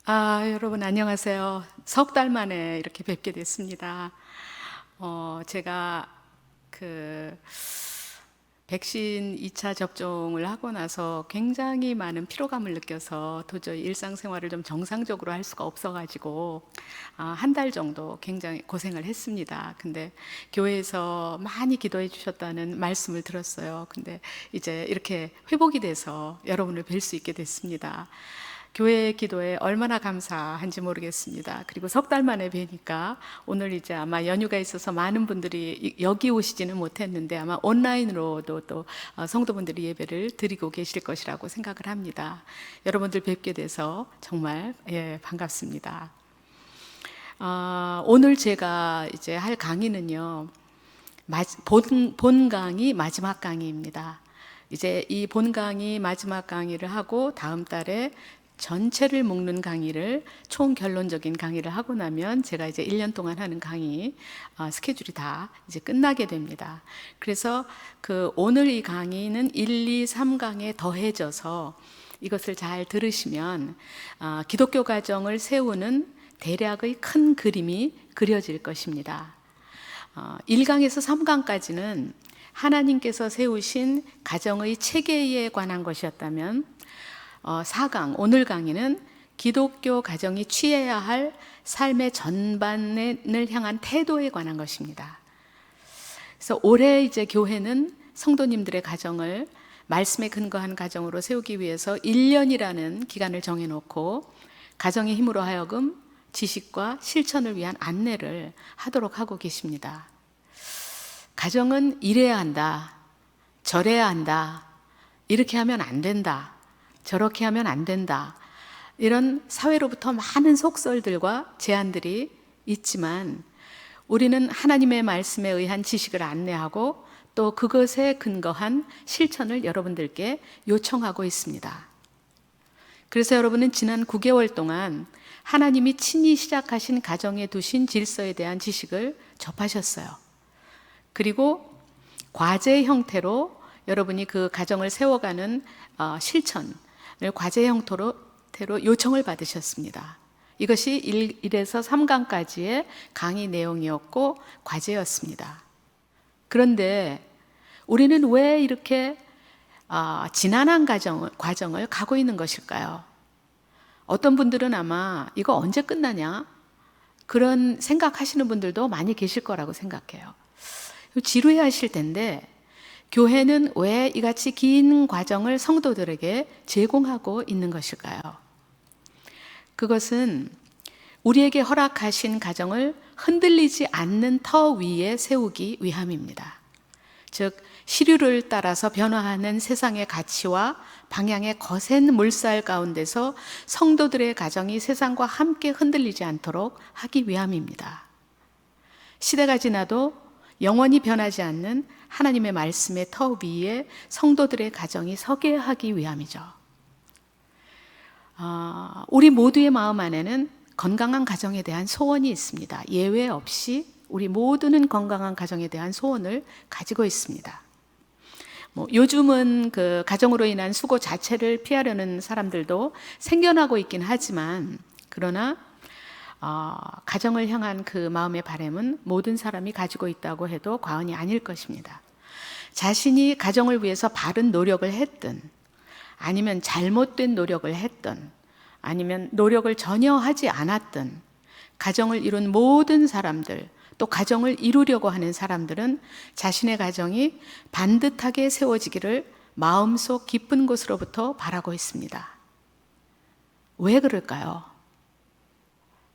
여러분 안녕하세요. 석 달 만에 이렇게 뵙게 됐습니다. 제가 그 백신 2차 접종을 하고 나서 굉장히 많은 피로감을 느껴서 도저히 일상생활을 좀 정상적으로 할 수가 없어가지고 한 달 정도 굉장히 고생을 했습니다. 근데 교회에서 많이 기도해 주셨다는 말씀을 들었어요. 근데 이제 이렇게 회복이 돼서 여러분을 뵐 수 있게 됐습니다. 교회 기도에 얼마나 감사한지 모르겠습니다. 그리고 석 달 만에 뵈니까 오늘 이제 아마 연휴가 있어서 많은 분들이 여기 오시지는 못했는데 아마 온라인으로도 또 성도분들이 예배를 드리고 계실 것이라고 생각을 합니다. 여러분들 뵙게 돼서 정말 반갑습니다. 오늘 제가 이제 할 강의는요, 본 강의 마지막 강의입니다. 이제 이 본 강의 마지막 강의를 하고 다음 달에 전체를 묶는 강의를 총결론적인 강의를 하고 나면 제가 이제 1년 동안 하는 강의 스케줄이 다 이제 끝나게 됩니다. 그래서 오늘 이 강의는 1, 2, 3강에 더해져서 이것을 잘 들으시면 기독교 가정을 세우는 대략의 큰 그림이 그려질 것입니다. 1강에서 3강까지는 하나님께서 세우신 가정의 체계에 관한 것이었다면 4강, 오늘 강의는 기독교 가정이 취해야 할 삶의 전반을 향한 태도에 관한 것입니다. 그래서 올해 이제 교회는 성도님들의 가정을 말씀에 근거한 가정으로 세우기 위해서 1년이라는 기간을 정해놓고 가정의 힘으로 하여금 지식과 실천을 위한 안내를 하도록 하고 계십니다. 가정은 이래야 한다, 저래야 한다, 이렇게 하면 안 된다, 저렇게 하면 안 된다, 이런 사회로부터 많은 속설들과 제안들이 있지만 우리는 하나님의 말씀에 의한 지식을 안내하고 또 그것에 근거한 실천을 여러분들께 요청하고 있습니다. 그래서 여러분은 지난 9개월 동안 하나님이 친히 시작하신 가정에 두신 질서에 대한 지식을 접하셨어요. 그리고 과제 형태로 여러분이 그 가정을 세워가는 실천을 과제 형태로 요청을 받으셨습니다. 이것이 1에서 3강까지의 강의 내용이었고 과제였습니다. 그런데 우리는 왜 이렇게 지난한 과정을 가고 있는 것일까요? 어떤 분들은 아마 이거 언제 끝나냐? 그런 생각하시는 분들도 많이 계실 거라고 생각해요. 지루해 하실 텐데 교회는 왜 이같이 긴 과정을 성도들에게 제공하고 있는 것일까요? 그것은 우리에게 허락하신 가정을 흔들리지 않는 터 위에 세우기 위함입니다. 즉 시류를 따라서 변화하는 세상의 가치와 방향의 거센 물살 가운데서 성도들의 가정이 세상과 함께 흔들리지 않도록 하기 위함입니다. 시대가 지나도 영원히 변하지 않는 하나님의 말씀의 터 위에 성도들의 가정이 서게 하기 위함이죠. 우리 모두의 마음 안에는 건강한 가정에 대한 소원이 있습니다. 예외 없이 우리 모두는 건강한 가정에 대한 소원을 가지고 있습니다. 요즘은 그 가정으로 인한 수고 자체를 피하려는 사람들도 생겨나고 있긴 하지만 그러나 가정을 향한 그 마음의 바람은 모든 사람이 가지고 있다고 해도 과언이 아닐 것입니다. 자신이 가정을 위해서 바른 노력을 했든 아니면 잘못된 노력을 했든 아니면 노력을 전혀 하지 않았든 가정을 이룬 모든 사람들, 또 가정을 이루려고 하는 사람들은 자신의 가정이 반듯하게 세워지기를 마음속 깊은 곳으로부터 바라고 있습니다. 왜 그럴까요?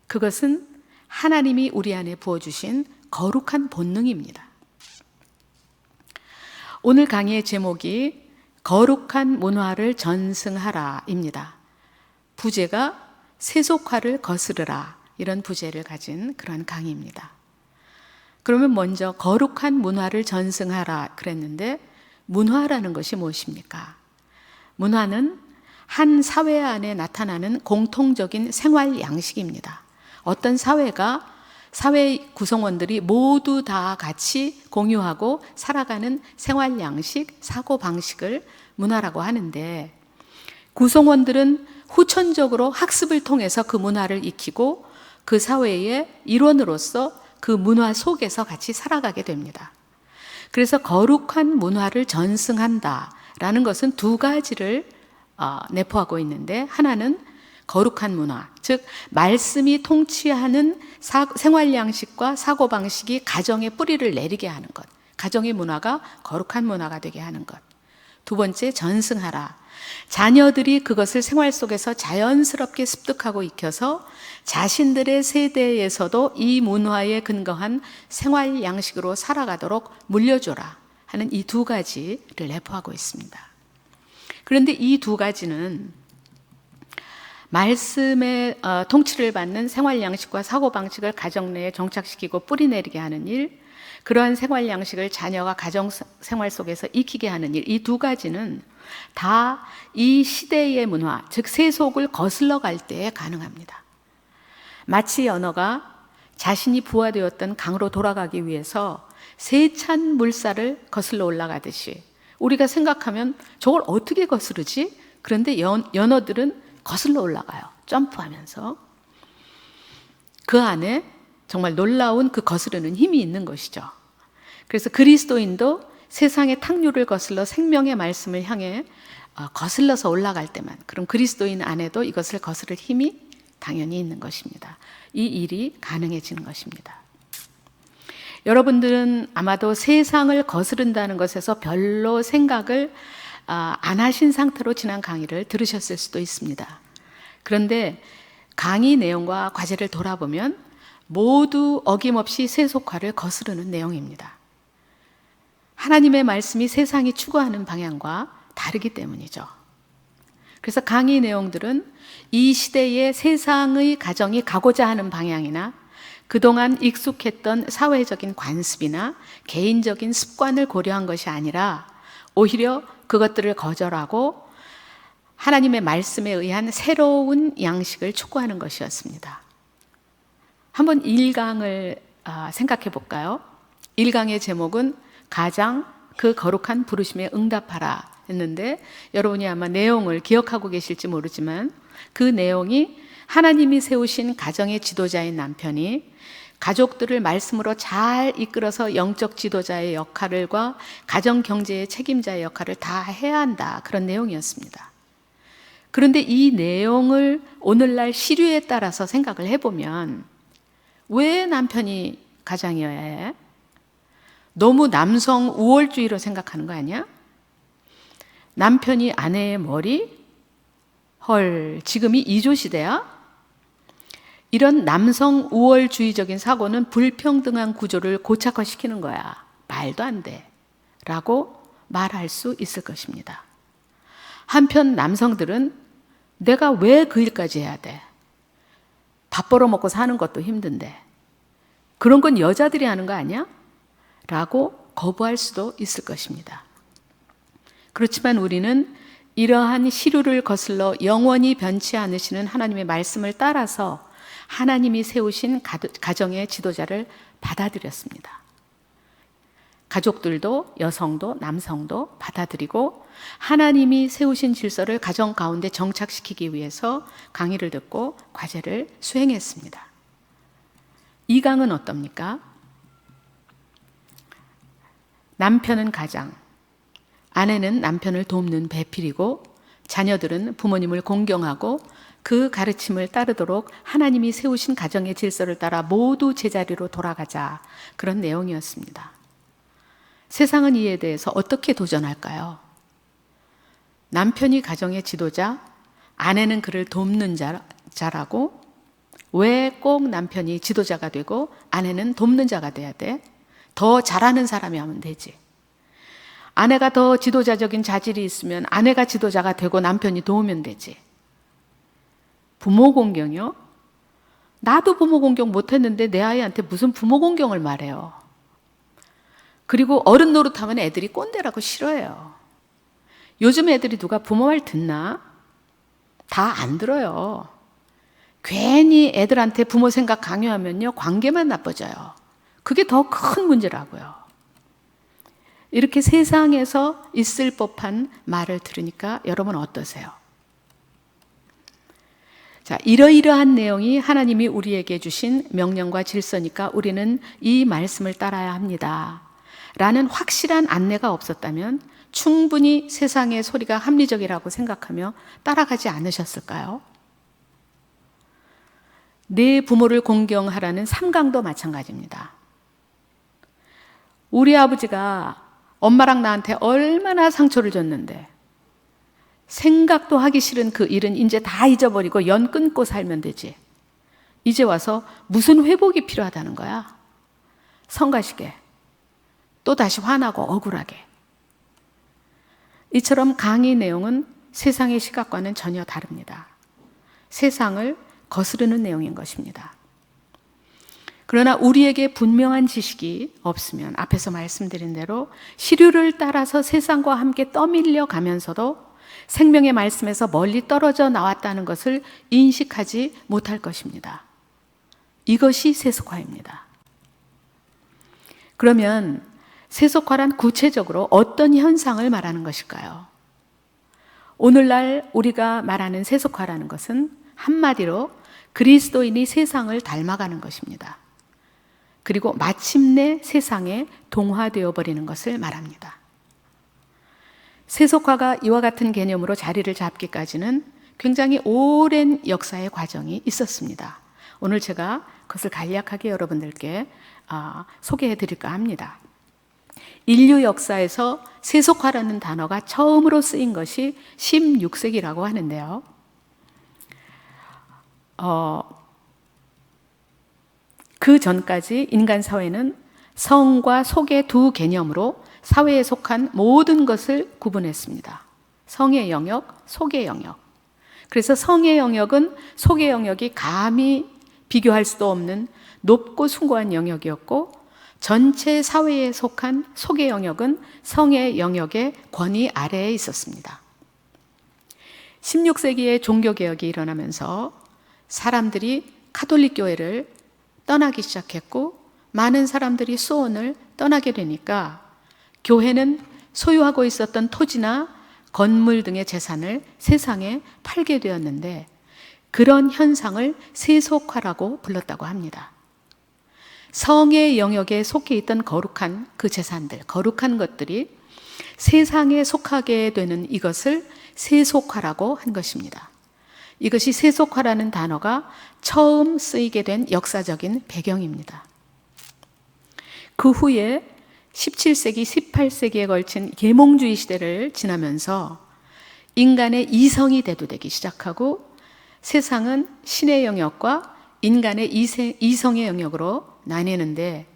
그것은 하나님이 우리 안에 부어주신 거룩한 본능입니다. 오늘 강의의 제목이 거룩한 문화를 전승하라입니다. 부제가 세속화를 거스르라, 이런 부제를 가진 그런 강의입니다. 그러면 먼저 거룩한 문화를 전승하라 그랬는데 문화라는 것이 무엇입니까? 문화는 한 사회 안에 나타나는 공통적인 생활 양식입니다. 어떤 사회가 사회 구성원들이 모두 다 같이 공유하고 살아가는 생활 양식, 사고 방식을 문화라고 하는데 구성원들은 후천적으로 학습을 통해서 그 문화를 익히고 그 사회의 일원으로서 그 문화 속에서 같이 살아가게 됩니다. 그래서 거룩한 문화를 전승한다라는 것은 두 가지를 내포하고 있는데, 하나는 거룩한 문화, 즉 말씀이 통치하는 생활 양식과 사고방식이 가정의 뿌리를 내리게 하는 것, 가정의 문화가 거룩한 문화가 되게 하는 것. 두 번째, 전승하라. 자녀들이 그것을 생활 속에서 자연스럽게 습득하고 익혀서 자신들의 세대에서도 이 문화에 근거한 생활 양식으로 살아가도록 물려줘라 하는 이 두 가지를 내포하고 있습니다. 그런데 이 두 가지는 말씀의 통치를 받는 생활 양식과 사고방식을 가정 내에 정착시키고 뿌리내리게 하는 일, 그러한 생활 양식을 자녀가 가정 생활 속에서 익히게 하는 일, 이 두 가지는 다 이 시대의 문화, 즉 세속을 거슬러 갈 때에 가능합니다. 마치 연어가 자신이 부화되었던 강으로 돌아가기 위해서 세찬 물살을 거슬러 올라가듯이, 우리가 생각하면 저걸 어떻게 거스르지? 그런데 연어들은 거슬러 올라가요. 점프하면서. 그 안에 정말 놀라운 그 거스르는 힘이 있는 것이죠. 그래서 그리스도인도 세상의 탁류를 거슬러 생명의 말씀을 향해 거슬러서 올라갈 때만, 그럼 그리스도인 안에도 이것을 거스를 힘이 당연히 있는 것입니다. 이 일이 가능해지는 것입니다. 여러분들은 아마도 세상을 거스른다는 것에서 별로 생각을 안 하신 상태로 지난 강의를 들으셨을 수도 있습니다. 그런데 강의 내용과 과제를 돌아보면 모두 어김없이 세속화를 거스르는 내용입니다. 하나님의 말씀이 세상이 추구하는 방향과 다르기 때문이죠. 그래서 강의 내용들은 이 시대의 세상의 가정이 가고자 하는 방향이나 그동안 익숙했던 사회적인 관습이나 개인적인 습관을 고려한 것이 아니라 오히려 그것들을 거절하고 하나님의 말씀에 의한 새로운 양식을 촉구하는 것이었습니다. 한번 1강을 생각해 볼까요? 1강의 제목은 가장 그 거룩한 부르심에 응답하라 했는데, 여러분이 아마 내용을 기억하고 계실지 모르지만 그 내용이 하나님이 세우신 가정의 지도자인 남편이 가족들을 말씀으로 잘 이끌어서 영적 지도자의 역할과 가정 경제의 책임자의 역할을 다 해야 한다, 그런 내용이었습니다. 그런데 이 내용을 오늘날 시류에 따라서 생각을 해보면 왜 남편이 가장이어야 해? 너무 남성 우월주의로 생각하는 거 아니야? 남편이 아내의 머리? 헐, 지금이 이조 시대야? 이런 남성 우월주의적인 사고는 불평등한 구조를 고착화시키는 거야. 말도 안 돼. 라고 말할 수 있을 것입니다. 한편 남성들은 내가 왜 그 일까지 해야 돼? 밥 벌어먹고 사는 것도 힘든데. 그런 건 여자들이 하는 거 아니야? 라고 거부할 수도 있을 것입니다. 그렇지만 우리는 이러한 시류를 거슬러 영원히 변치 않으시는 하나님의 말씀을 따라서 하나님이 세우신 가정의 지도자를 받아들였습니다. 가족들도 여성도 남성도 받아들이고 하나님이 세우신 질서를 가정 가운데 정착시키기 위해서 강의를 듣고 과제를 수행했습니다. 2강은 어떻습니까? 남편은 가장, 아내는 남편을 돕는 배필이고 자녀들은 부모님을 공경하고 그 가르침을 따르도록 하나님이 세우신 가정의 질서를 따라 모두 제자리로 돌아가자, 그런 내용이었습니다. 세상은 이에 대해서 어떻게 도전할까요? 남편이 가정의 지도자, 아내는 그를 돕는 자라고, 왜 꼭 남편이 지도자가 되고 아내는 돕는 자가 돼야 돼? 더 잘하는 사람이 하면 되지. 아내가 더 지도자적인 자질이 있으면 아내가 지도자가 되고 남편이 도우면 되지. 부모 공경이요? 나도 부모 공경 못했는데 내 아이한테 무슨 부모 공경을 말해요. 그리고 어른 노릇하면 애들이 꼰대라고 싫어해요. 요즘 애들이 누가 부모 말 듣나? 다 안 들어요. 괜히 애들한테 부모 생각 강요하면요, 관계만 나빠져요. 그게 더 큰 문제라고요. 이렇게 세상에서 있을 법한 말을 들으니까 여러분 어떠세요? 자, 이러이러한 내용이 하나님이 우리에게 주신 명령과 질서니까 우리는 이 말씀을 따라야 합니다. 라는 확실한 안내가 없었다면 충분히 세상의 소리가 합리적이라고 생각하며 따라가지 않으셨을까요? 내 부모를 공경하라는 삼강도 마찬가지입니다. 우리 아버지가 엄마랑 나한테 얼마나 상처를 줬는데 생각도 하기 싫은 그 일은 이제 다 잊어버리고 연 끊고 살면 되지. 이제 와서 무슨 회복이 필요하다는 거야? 성가시게. 또 다시 화나고 억울하게. 이처럼 강의 내용은 세상의 시각과는 전혀 다릅니다. 세상을 거스르는 내용인 것입니다. 그러나 우리에게 분명한 지식이 없으면 앞에서 말씀드린 대로 시류를 따라서 세상과 함께 떠밀려 가면서도 생명의 말씀에서 멀리 떨어져 나왔다는 것을 인식하지 못할 것입니다. 이것이 세속화입니다. 그러면 세속화란 구체적으로 어떤 현상을 말하는 것일까요? 오늘날 우리가 말하는 세속화라는 것은 한마디로 그리스도인이 세상을 닮아가는 것입니다. 그리고 마침내 세상에 동화되어 버리는 것을 말합니다. 세속화가 이와 같은 개념으로 자리를 잡기까지는 굉장히 오랜 역사의 과정이 있었습니다. 오늘 제가 그것을 간략하게 여러분들께 소개해 드릴까 합니다. 인류 역사에서 세속화라는 단어가 처음으로 쓰인 것이 16세기라고 하는데요. 그 전까지 인간 사회는 성과 속의 두 개념으로 사회에 속한 모든 것을 구분했습니다. 성의 영역, 속의 영역. 그래서 성의 영역은 속의 영역이 감히 비교할 수도 없는 높고 숭고한 영역이었고, 전체 사회에 속한 속의 영역은 성의 영역의 권위 아래에 있었습니다. 16세기에 종교개혁이 일어나면서 사람들이 가톨릭 교회를 떠나기 시작했고, 많은 사람들이 수원을 떠나게 되니까 교회는 소유하고 있었던 토지나 건물 등의 재산을 세상에 팔게 되었는데, 그런 현상을 세속화라고 불렀다고 합니다. 성의 영역에 속해 있던 거룩한 그 재산들, 거룩한 것들이 세상에 속하게 되는 이것을 세속화라고 한 것입니다. 이것이 세속화라는 단어가 처음 쓰이게 된 역사적인 배경입니다. 그 후에 17세기, 18세기에 걸친 계몽주의 시대를 지나면서 인간의 이성이 대두되기 시작하고 세상은 신의 영역과 인간의 이성의 영역으로 나뉘는데,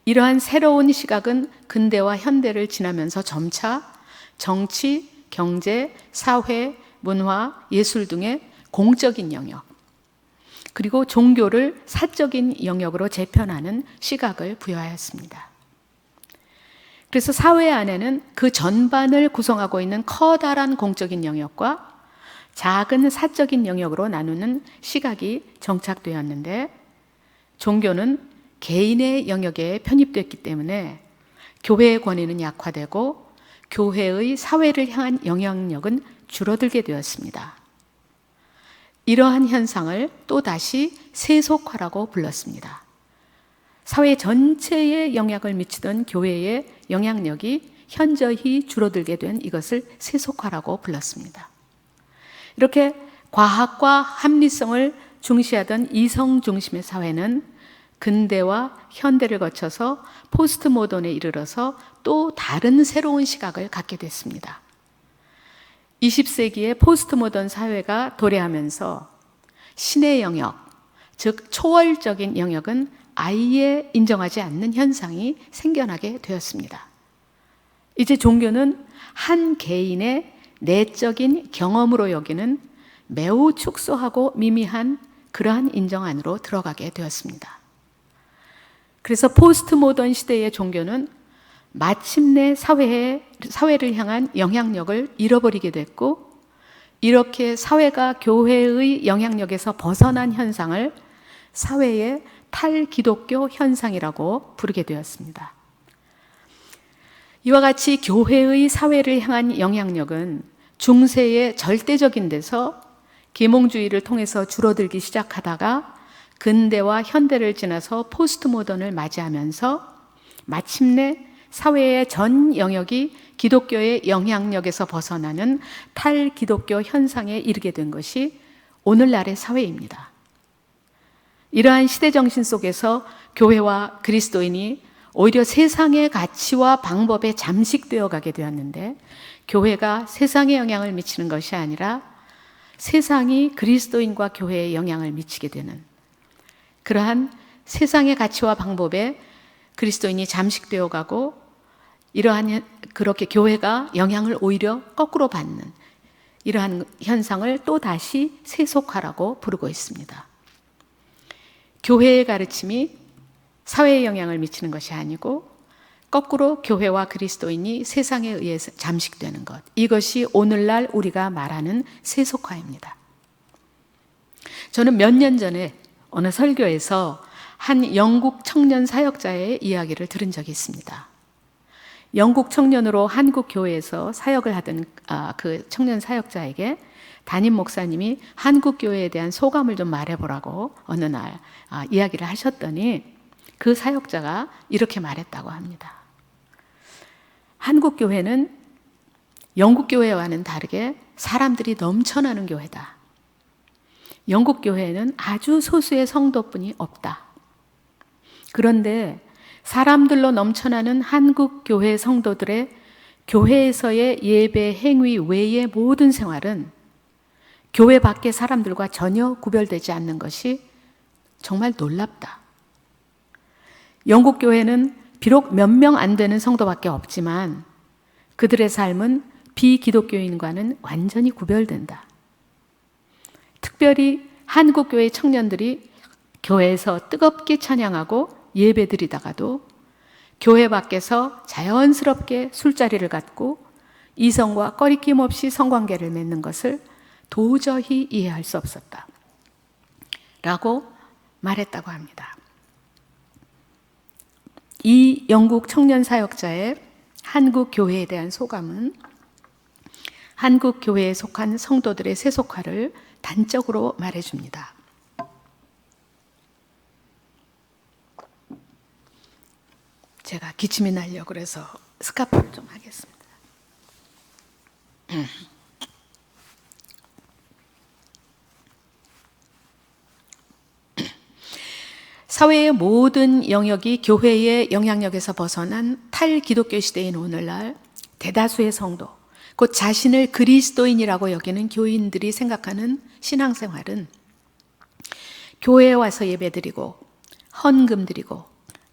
이러한 새로운 시각은 근대와 현대를 지나면서 점차 정치, 경제, 사회, 문화, 예술 등의 공적인 영역, 그리고 종교를 사적인 영역으로 재편하는 시각을 부여하였습니다. 그래서 사회 안에는 그 전반을 구성하고 있는 커다란 공적인 영역과 작은 사적인 영역으로 나누는 시각이 정착되었는데, 종교는 개인의 영역에 편입됐기 때문에 교회의 권위는 약화되고 교회의 사회를 향한 영향력은 줄어들게 되었습니다. 이러한 현상을 또다시 세속화라고 불렀습니다. 사회 전체에 영향을 미치던 교회의 영향력이 현저히 줄어들게 된 이것을 세속화라고 불렀습니다. 이렇게 과학과 합리성을 중시하던 이성 중심의 사회는 근대와 현대를 거쳐서 포스트 모던에 이르러서 또 다른 새로운 시각을 갖게 됐습니다. 20세기의 포스트 모던 사회가 도래하면서 신의 영역, 즉 초월적인 영역은 아예 인정하지 않는 현상이 생겨나게 되었습니다. 이제 종교는 한 개인의 내적인 경험으로 여기는 매우 축소하고 미미한 그러한 인정 안으로 들어가게 되었습니다. 그래서 포스트 모던 시대의 종교는 마침내 사회를 향한 영향력을 잃어버리게 됐고, 이렇게 사회가 교회의 영향력에서 벗어난 현상을 사회의 탈기독교 현상이라고 부르게 되었습니다. 이와 같이 교회의 사회를 향한 영향력은 중세의 절대적인 데서 계몽주의를 통해서 줄어들기 시작하다가 근대와 현대를 지나서 포스트 모던을 맞이하면서 마침내 사회의 전 영역이 기독교의 영향력에서 벗어나는 탈기독교 현상에 이르게 된 것이 오늘날의 사회입니다. 이러한 시대 정신 속에서 교회와 그리스도인이 오히려 세상의 가치와 방법에 잠식되어 가게 되었는데, 교회가 세상에 영향을 미치는 것이 아니라 세상이 그리스도인과 교회에 영향을 미치게 되는 그러한 세상의 가치와 방법에 그리스도인이 잠식되어 가고, 이러한 그렇게 교회가 영향을 오히려 거꾸로 받는 이러한 현상을 또 다시 세속화라고 부르고 있습니다. 교회의 가르침이 사회에 영향을 미치는 것이 아니고 거꾸로 교회와 그리스도인이 세상에 의해서 잠식되는 것, 이것이 오늘날 우리가 말하는 세속화입니다. 저는 몇 년 전에 어느 설교에서 한 영국 청년 사역자의 이야기를 들은 적이 있습니다. 영국 청년으로 한국 교회에서 사역을 하던 그 청년 사역자에게 담임 목사님이 한국 교회에 대한 소감을 좀 말해보라고 어느 날 이야기를 하셨더니, 그 사역자가 이렇게 말했다고 합니다. 한국 교회는 영국 교회와는 다르게 사람들이 넘쳐나는 교회다. 영국 교회에는 아주 소수의 성도뿐이 없다. 그런데 사람들로 넘쳐나는 한국 교회 성도들의 교회에서의 예배 행위 외의 모든 생활은 교회 밖의 사람들과 전혀 구별되지 않는 것이 정말 놀랍다. 영국 교회는 비록 몇 명 안 되는 성도밖에 없지만 그들의 삶은 비기독교인과는 완전히 구별된다. 특별히 한국 교회 청년들이 교회에서 뜨겁게 찬양하고 예배드리다가도 교회 밖에서 자연스럽게 술자리를 갖고 이성과 꺼리낌 없이 성관계를 맺는 것을 도저히 이해할 수 없었다 라고 말했다고 합니다. 이 영국 청년 사역자의 한국 교회에 대한 소감은 한국 교회에 속한 성도들의 세속화를 단적으로 말해줍니다. 제가 기침이 나려고 그래서 스카프를 좀 하겠습니다. 사회의 모든 영역이 교회의 영향력에서 벗어난 탈기독교 시대인 오늘날 대다수의 성도, 곧 자신을 그리스도인이라고 여기는 교인들이 생각하는 신앙생활은 교회에 와서 예배드리고 헌금 드리고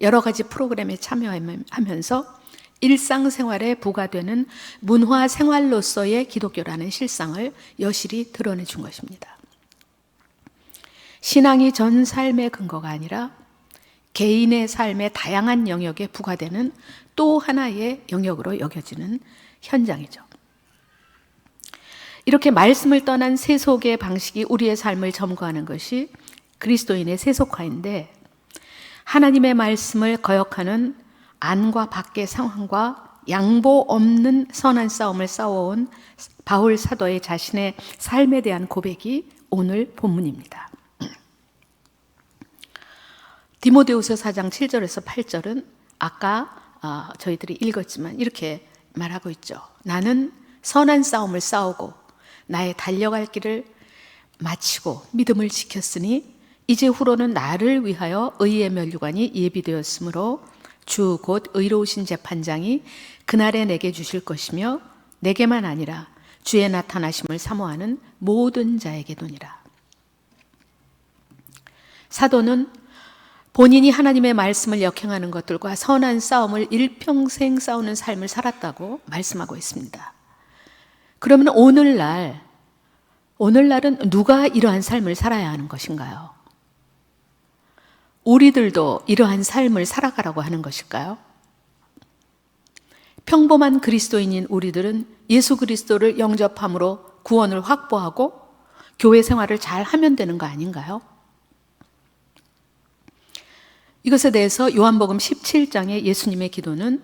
여러 가지 프로그램에 참여하면서 일상생활에 부과되는 문화생활로서의 기독교라는 실상을 여실히 드러내 준 것입니다. 신앙이 전 삶의 근거가 아니라 개인의 삶의 다양한 영역에 부과되는 또 하나의 영역으로 여겨지는 현장이죠. 이렇게 말씀을 떠난 세속의 방식이 우리의 삶을 점거하는 것이 그리스도인의 세속화인데, 하나님의 말씀을 거역하는 안과 밖의 상황과 양보 없는 선한 싸움을 싸워온 바울 사도의 자신의 삶에 대한 고백이 오늘 본문입니다. 디모데후서 4장 7절에서 8절은 아까 저희들이 읽었지만 이렇게 말하고 있죠. 나는 선한 싸움을 싸우고 나의 달려갈 길을 마치고 믿음을 지켰으니 이제 후로는 나를 위하여 의의 면류관이 예비되었으므로 주 곧 의로우신 재판장이 그날에 내게 주실 것이며 내게만 아니라 주의 나타나심을 사모하는 모든 자에게도니라. 사도는 본인이 하나님의 말씀을 역행하는 것들과 선한 싸움을 일평생 싸우는 삶을 살았다고 말씀하고 있습니다. 그러면 오늘날은 누가 이러한 삶을 살아야 하는 것인가요? 우리들도 이러한 삶을 살아가라고 하는 것일까요? 평범한 그리스도인인 우리들은 예수 그리스도를 영접함으로 구원을 확보하고 교회 생활을 잘 하면 되는 거 아닌가요? 이것에 대해서 요한복음 17장의 예수님의 기도는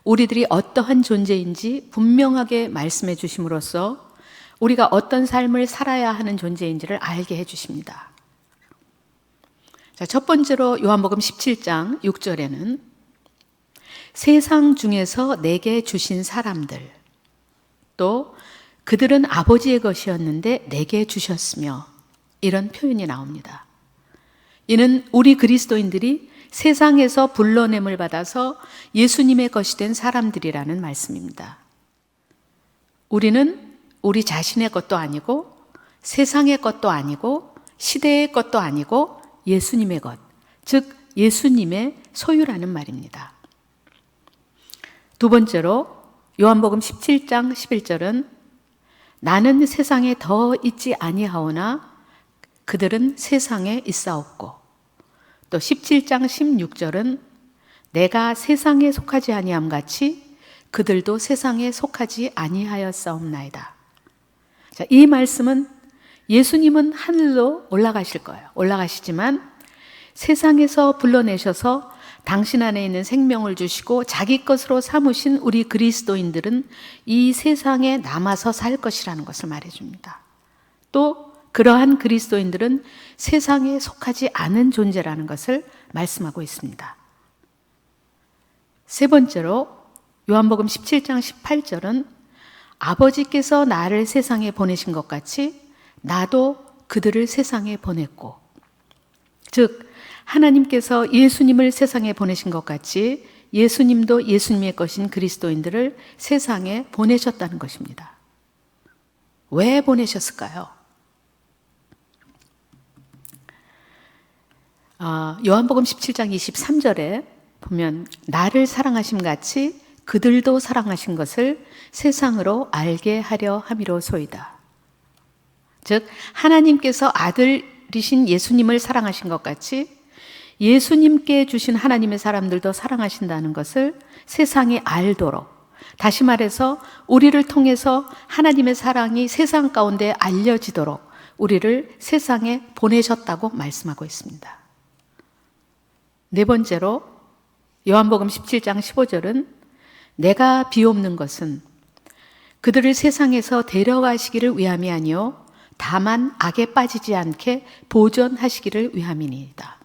우리들이 어떠한 존재인지 분명하게 말씀해 주심으로써 우리가 어떤 삶을 살아야 하는 존재인지를 알게 해주십니다. 자, 첫 번째로 요한복음 17장 6절에는 세상 중에서 내게 주신 사람들, 또 그들은 아버지의 것이었는데 내게 주셨으며, 이런 표현이 나옵니다. 이는 우리 그리스도인들이 세상에서 불러냄을 받아서 예수님의 것이 된 사람들이라는 말씀입니다. 우리는 우리 자신의 것도 아니고 세상의 것도 아니고 시대의 것도 아니고 예수님의 것, 즉 예수님의 소유라는 말입니다. 두 번째로 요한복음 17장 11절은 나는 세상에 더 있지 아니하오나 그들은 세상에 있사옵고, 또 17장 16절은 내가 세상에 속하지 아니함 같이 그들도 세상에 속하지 아니하였사옵나이다. 자, 이 말씀은 예수님은 하늘로 올라가실 거예요. 올라가시지만 세상에서 불러내셔서 당신 안에 있는 생명을 주시고 자기 것으로 삼으신 우리 그리스도인들은 이 세상에 남아서 살 것이라는 것을 말해줍니다. 또 그러한 그리스도인들은 세상에 속하지 않은 존재라는 것을 말씀하고 있습니다. 세 번째로 요한복음 17장 18절은 아버지께서 나를 세상에 보내신 것 같이 나도 그들을 세상에 보냈고, 즉 하나님께서 예수님을 세상에 보내신 것 같이 예수님도 예수님의 것인 그리스도인들을 세상에 보내셨다는 것입니다. 왜 보내셨을까요? 요한복음 17장 23절에 보면 나를 사랑하심 같이 그들도 사랑하신 것을 세상으로 알게 하려 함이로소이다. 즉 하나님께서 아들이신 예수님을 사랑하신 것 같이 예수님께 주신 하나님의 사람들도 사랑하신다는 것을 세상이 알도록, 다시 말해서 우리를 통해서 하나님의 사랑이 세상 가운데 알려지도록 우리를 세상에 보내셨다고 말씀하고 있습니다. 네 번째로 요한복음 17장 15절은 내가 비옵는 것은 그들을 세상에서 데려가시기를 위함이 아니요 다만 악에 빠지지 않게 보존하시기를 위함이니이다.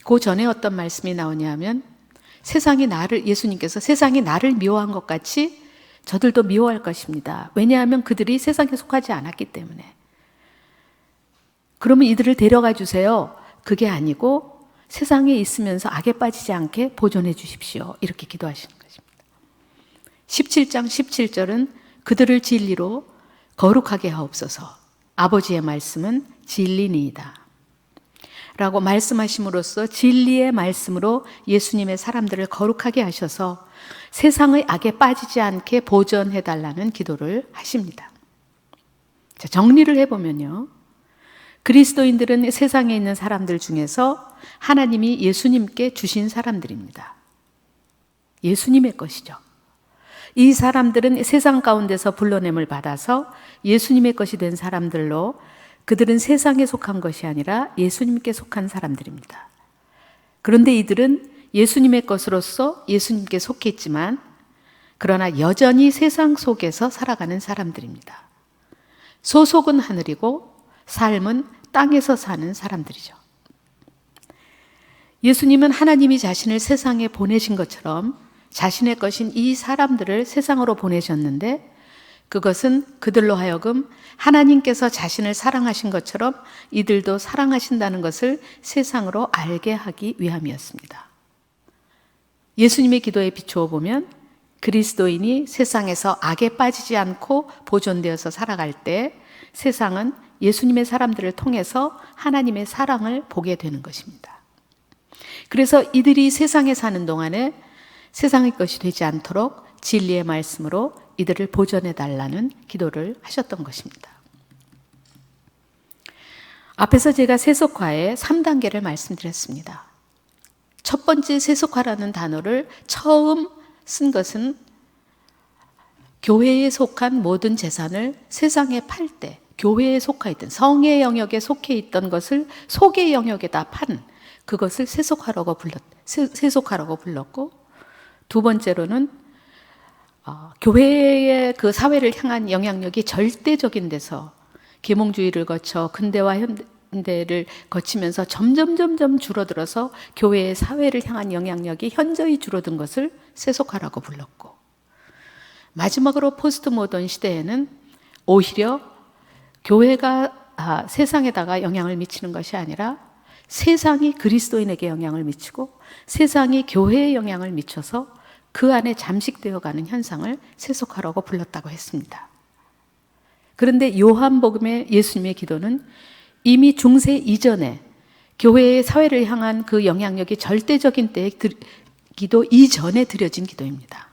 그 전에 어떤 말씀이 나오냐면 예수님께서 세상이 나를 미워한 것 같이 저들도 미워할 것입니다. 왜냐하면 그들이 세상에 속하지 않았기 때문에. 그러면 이들을 데려가 주세요. 그게 아니고 세상에 있으면서 악에 빠지지 않게 보존해 주십시오. 이렇게 기도하시는 것입니다. 17장 17절은 그들을 진리로 거룩하게 하옵소서. 아버지의 말씀은 진리니이다. 라고 말씀하심으로써 진리의 말씀으로 예수님의 사람들을 거룩하게 하셔서 세상의 악에 빠지지 않게 보존해 달라는 기도를 하십니다. 자, 정리를 해보면요. 그리스도인들은 세상에 있는 사람들 중에서 하나님이 예수님께 주신 사람들입니다. 예수님의 것이죠. 이 사람들은 세상 가운데서 불러냄을 받아서 예수님의 것이 된 사람들로 그들은 세상에 속한 것이 아니라 예수님께 속한 사람들입니다. 그런데 이들은 예수님의 것으로서 예수님께 속했지만 그러나 여전히 세상 속에서 살아가는 사람들입니다. 소속은 하늘이고 삶은 땅에서 사는 사람들이죠. 예수님은 하나님이 자신을 세상에 보내신 것처럼 자신의 것인 이 사람들을 세상으로 보내셨는데 그것은 그들로 하여금 하나님께서 자신을 사랑하신 것처럼 이들도 사랑하신다는 것을 세상으로 알게 하기 위함이었습니다. 예수님의 기도에 비추어 보면 그리스도인이 세상에서 악에 빠지지 않고 보존되어서 살아갈 때 세상은 예수님의 사람들을 통해서 하나님의 사랑을 보게 되는 것입니다. 그래서 이들이 세상에 사는 동안에 세상의 것이 되지 않도록 진리의 말씀으로 이들을 보존해 달라는 기도를 하셨던 것입니다. 앞에서 제가 세속화의 3단계를 말씀드렸습니다. 첫 번째 세속화라는 단어를 처음 쓴 것은 교회에 속한 모든 재산을 세상에 팔 때 교회에 속해 있던 성의 영역에 속해 있던 것을 속의 영역에다 판 그것을 세속화라고 불렀고 두 번째로는 교회의 그 사회를 향한 영향력이 절대적인 데서 계몽주의를 거쳐 근대와 현대를 거치면서 점점 줄어들어서 교회의 사회를 향한 영향력이 현저히 줄어든 것을 세속화라고 불렀고, 마지막으로 포스트 모던 시대에는 오히려 교회가 세상에다가 영향을 미치는 것이 아니라 세상이 그리스도인에게 영향을 미치고 세상이 교회에 영향을 미쳐서 그 안에 잠식되어 가는 현상을 세속화라고 불렀다고 했습니다. 그런데 요한복음의 예수님의 기도는 이미 중세 이전에 교회의 사회를 향한 그 영향력이 절대적인 때의 기도 이전에 드려진 기도입니다.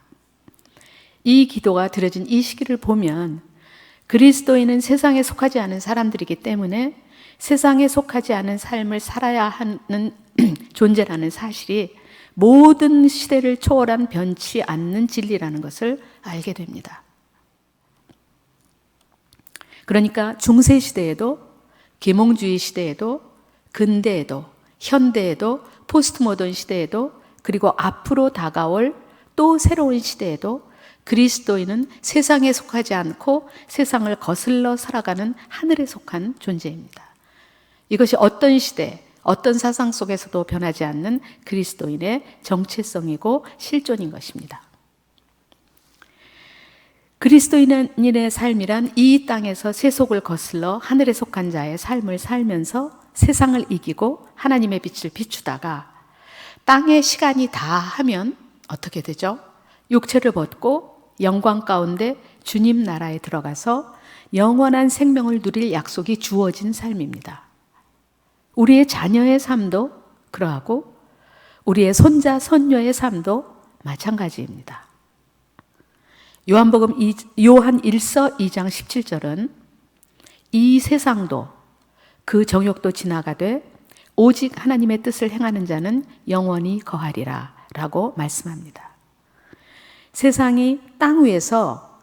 이 기도가 드려진 이 시기를 보면 그리스도인은 세상에 속하지 않은 사람들이기 때문에 세상에 속하지 않은 삶을 살아야 하는 존재라는 사실이 모든 시대를 초월한 변치 않는 진리라는 것을 알게 됩니다. 그러니까 중세 시대에도, 계몽주의 시대에도, 근대에도, 현대에도, 포스트 모던 시대에도, 그리고 앞으로 다가올 또 새로운 시대에도 그리스도인은 세상에 속하지 않고 세상을 거슬러 살아가는 하늘에 속한 존재입니다. 이것이 어떤 시대, 어떤 사상 속에서도 변하지 않는 그리스도인의 정체성이고 실존인 것입니다. 그리스도인의 삶이란 이 땅에서 세속을 거슬러 하늘에 속한 자의 삶을 살면서 세상을 이기고 하나님의 빛을 비추다가 땅의 시간이 다 하면 어떻게 되죠? 육체를 벗고 영광 가운데 주님 나라에 들어가서 영원한 생명을 누릴 약속이 주어진 삶입니다. 우리의 자녀의 삶도 그러하고 우리의 손자, 손녀의 삶도 마찬가지입니다. 요한 1서 2장 17절은 이 세상도 그 정욕도 지나가되 오직 하나님의 뜻을 행하는 자는 영원히 거하리라 라고 말씀합니다. 세상이 땅 위에서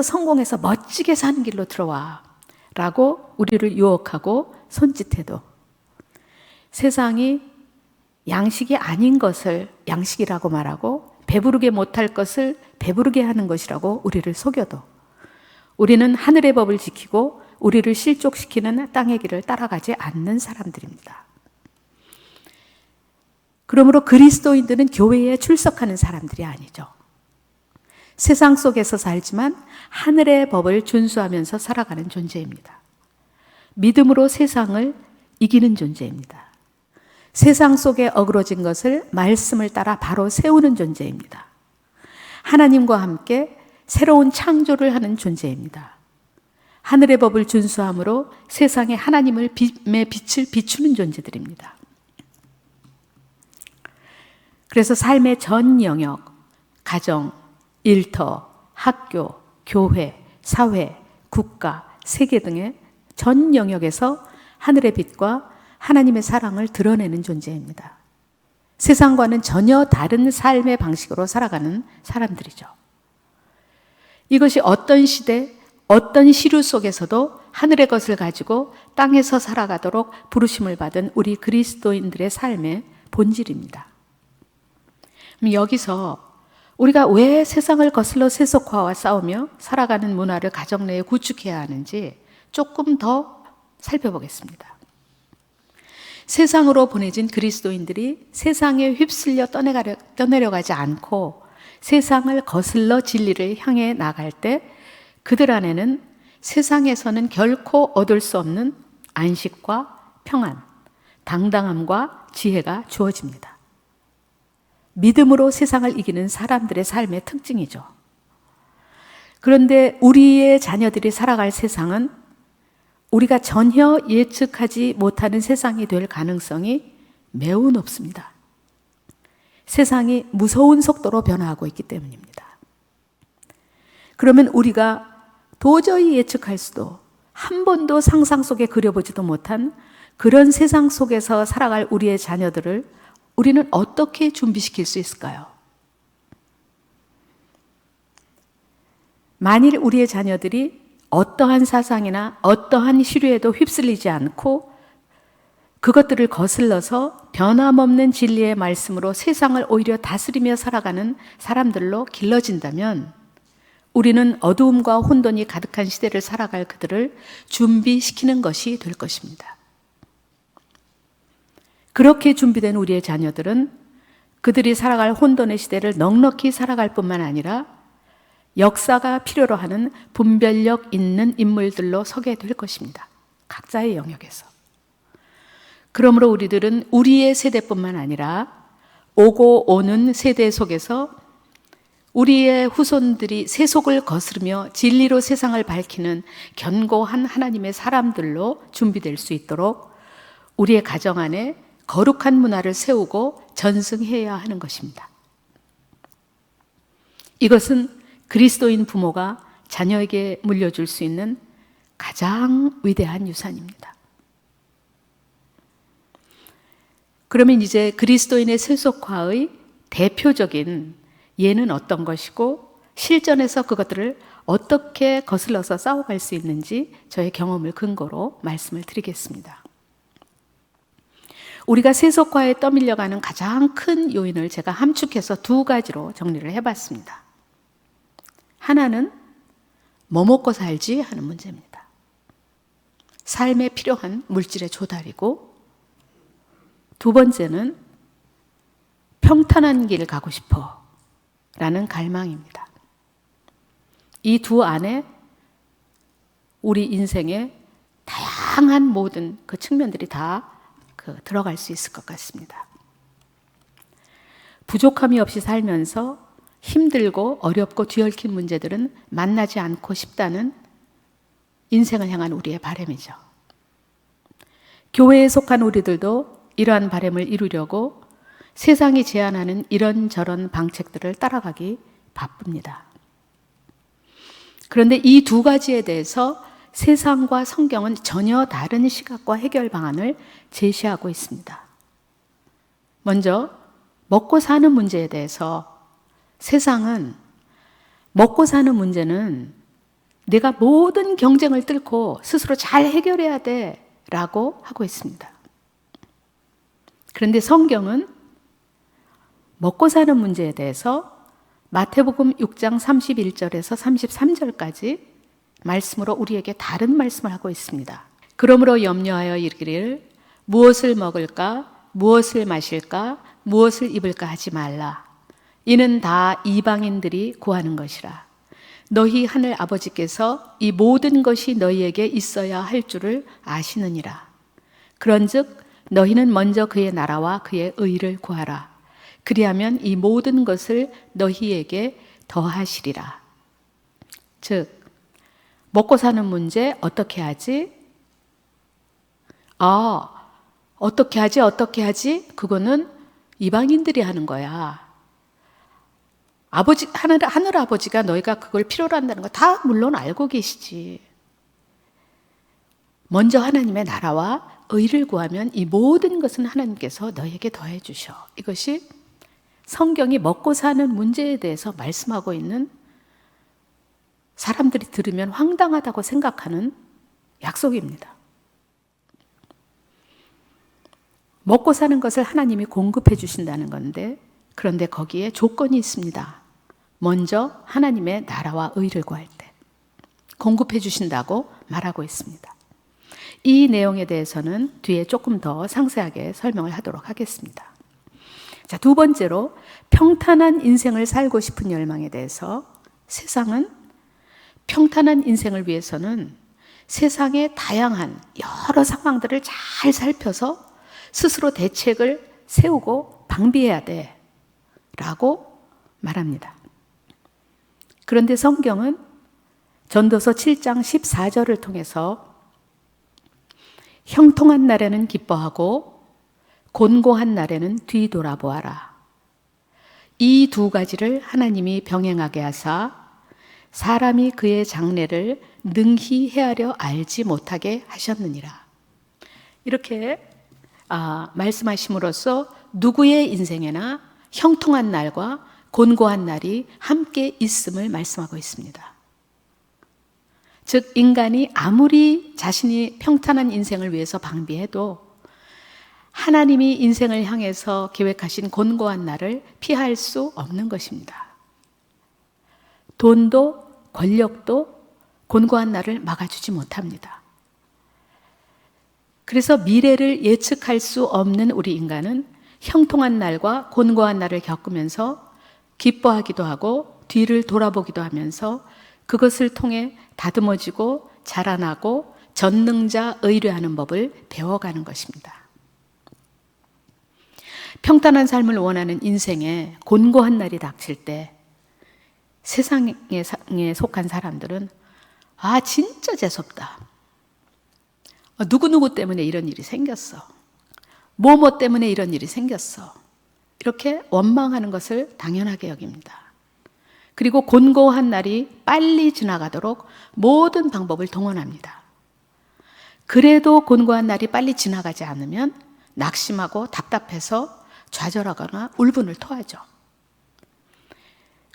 성공해서 멋지게 사는 길로 들어와 라고 우리를 유혹하고 손짓해도 세상이 양식이 아닌 것을 양식이라고 말하고 배부르게 못할 것을 배부르게 하는 것이라고 우리를 속여도 우리는 하늘의 법을 지키고 우리를 실족시키는 땅의 길을 따라가지 않는 사람들입니다. 그러므로 그리스도인들은 교회에 출석하는 사람들이 아니죠. 세상 속에서 살지만 하늘의 법을 준수하면서 살아가는 존재입니다. 믿음으로 세상을 이기는 존재입니다. 세상 속에 어그러진 것을 말씀을 따라 바로 세우는 존재입니다. 하나님과 함께 새로운 창조를 하는 존재입니다. 하늘의 법을 준수함으로 세상에 하나님의 빛을 비추는 존재들입니다. 그래서 삶의 전 영역, 가정, 일터, 학교, 교회, 사회, 국가, 세계 등의 전 영역에서 하늘의 빛과 하나님의 사랑을 드러내는 존재입니다. 세상과는 전혀 다른 삶의 방식으로 살아가는 사람들이죠. 이것이 어떤 시대, 어떤 시류 속에서도 하늘의 것을 가지고 땅에서 살아가도록 부르심을 받은 우리 그리스도인들의 삶의 본질입니다. 그럼 여기서 우리가 왜 세상을 거슬러 세속화와 싸우며 살아가는 문화를 가정 내에 구축해야 하는지 조금 더 살펴보겠습니다. 세상으로 보내진 그리스도인들이 세상에 휩쓸려 떠내려가지 않고 세상을 거슬러 진리를 향해 나갈 때 그들 안에는 세상에서는 결코 얻을 수 없는 안식과 평안, 당당함과 지혜가 주어집니다. 믿음으로 세상을 이기는 사람들의 삶의 특징이죠. 그런데 우리의 자녀들이 살아갈 세상은 우리가 전혀 예측하지 못하는 세상이 될 가능성이 매우 높습니다. 세상이 무서운 속도로 변화하고 있기 때문입니다. 그러면 우리가 도저히 예측할 수도 한 번도 상상 속에 그려보지도 못한 그런 세상 속에서 살아갈 우리의 자녀들을 우리는 어떻게 준비시킬 수 있을까요? 만일 우리의 자녀들이 어떠한 사상이나 어떠한 시류에도 휩쓸리지 않고 그것들을 거슬러서 변함없는 진리의 말씀으로 세상을 오히려 다스리며 살아가는 사람들로 길러진다면 우리는 어두움과 혼돈이 가득한 시대를 살아갈 그들을 준비시키는 것이 될 것입니다. 그렇게 준비된 우리의 자녀들은 그들이 살아갈 혼돈의 시대를 넉넉히 살아갈 뿐만 아니라 역사가 필요로 하는 분별력 있는 인물들로 서게 될 것입니다. 각자의 영역에서. 그러므로 우리들은 우리의 세대뿐만 아니라 오고 오는 세대 속에서 우리의 후손들이 세속을 거스르며 진리로 세상을 밝히는 견고한 하나님의 사람들로 준비될 수 있도록 우리의 가정 안에 거룩한 문화를 세우고 전승해야 하는 것입니다. 이것은 그리스도인 부모가 자녀에게 물려줄 수 있는 가장 위대한 유산입니다. 그러면 이제 그리스도인의 세속화의 대표적인 예는 어떤 것이고 실전에서 그것들을 어떻게 거슬러서 싸워갈 수 있는지 저의 경험을 근거로 말씀을 드리겠습니다. 우리가 세속화에 떠밀려가는 가장 큰 요인을 제가 함축해서 두 가지로 정리를 해봤습니다. 하나는 뭐 먹고 살지 하는 문제입니다. 삶에 필요한 물질의 조달이고, 두 번째는 평탄한 길 가고 싶어 라는 갈망입니다. 이 두 안에 우리 인생의 다양한 모든 그 측면들이 다 들어갈 수 있을 것 같습니다. 부족함이 없이 살면서 힘들고 어렵고 뒤얽힌 문제들은 만나지 않고 싶다는 인생을 향한 우리의 바람이죠. 교회에 속한 우리들도 이러한 바람을 이루려고 세상이 제안하는 이런저런 방책들을 따라가기 바쁩니다. 그런데 이 두 가지에 대해서 세상과 성경은 전혀 다른 시각과 해결 방안을 제시하고 있습니다. 먼저 먹고 사는 문제에 대해서 세상은 먹고 사는 문제는 내가 모든 경쟁을 뚫고 스스로 잘 해결해야 돼 라고 하고 있습니다. 그런데 성경은 먹고 사는 문제에 대해서 마태복음 6장 31절에서 33절까지 말씀으로 우리에게 다른 말씀을 하고 있습니다. 그러므로 염려하여 이르기를 무엇을 먹을까, 무엇을 마실까, 무엇을 입을까 하지 말라. 이는 다 이방인들이 구하는 것이라. 너희 하늘 아버지께서 이 모든 것이 너희에게 있어야 할 줄을 아시느니라. 그런즉 너희는 먼저 그의 나라와 그의 의를 구하라. 그리하면 이 모든 것을 너희에게 더하시리라. 즉 먹고 사는 문제 어떻게 하지? 어떻게 하지? 그거는 이방인들이 하는 거야. 하늘 아버지가 너희가 그걸 필요로 한다는 거 다 물론 알고 계시지. 먼저 하나님의 나라와 의를 구하면 이 모든 것은 하나님께서 너희에게 더해 주셔. 이것이 성경이 먹고 사는 문제에 대해서 말씀하고 있는, 사람들이 들으면 황당하다고 생각하는 약속입니다. 먹고 사는 것을 하나님이 공급해 주신다는 건데, 그런데 거기에 조건이 있습니다. 먼저 하나님의 나라와 의를 구할 때 공급해 주신다고 말하고 있습니다. 이 내용에 대해서는 뒤에 조금 더 상세하게 설명을 하도록 하겠습니다. 자, 두 번째로 평탄한 인생을 살고 싶은 열망에 대해서, 세상은 평탄한 인생을 위해서는 세상의 다양한 여러 상황들을 잘 살펴서 스스로 대책을 세우고 방비해야 돼 라고 말합니다. 그런데 성경은 전도서 7장 14절을 통해서 형통한 날에는 기뻐하고 곤고한 날에는 뒤돌아보아라. 이 두 가지를 하나님이 병행하게 하사 사람이 그의 장래를 능히 헤아려 알지 못하게 하셨느니라. 이렇게 말씀하심으로써 누구의 인생에나 형통한 날과 곤고한 날이 함께 있음을 말씀하고 있습니다. 즉 인간이 아무리 자신이 평탄한 인생을 위해서 방비해도 하나님이 인생을 향해서 계획하신 곤고한 날을 피할 수 없는 것입니다. 돈도 권력도 곤고한 날을 막아주지 못합니다. 그래서 미래를 예측할 수 없는 우리 인간은 형통한 날과 곤고한 날을 겪으면서 기뻐하기도 하고 뒤를 돌아보기도 하면서 그것을 통해 다듬어지고 자라나고 전능자 의뢰하는 법을 배워가는 것입니다. 평탄한 삶을 원하는 인생에 곤고한 날이 닥칠 때 세상에 속한 사람들은 진짜 재수없다. 누구누구 때문에 이런 일이 생겼어. 뭐뭐 때문에 이런 일이 생겼어. 이렇게 원망하는 것을 당연하게 여깁니다. 그리고 곤고한 날이 빨리 지나가도록 모든 방법을 동원합니다. 그래도 곤고한 날이 빨리 지나가지 않으면 낙심하고 답답해서 좌절하거나 울분을 토하죠.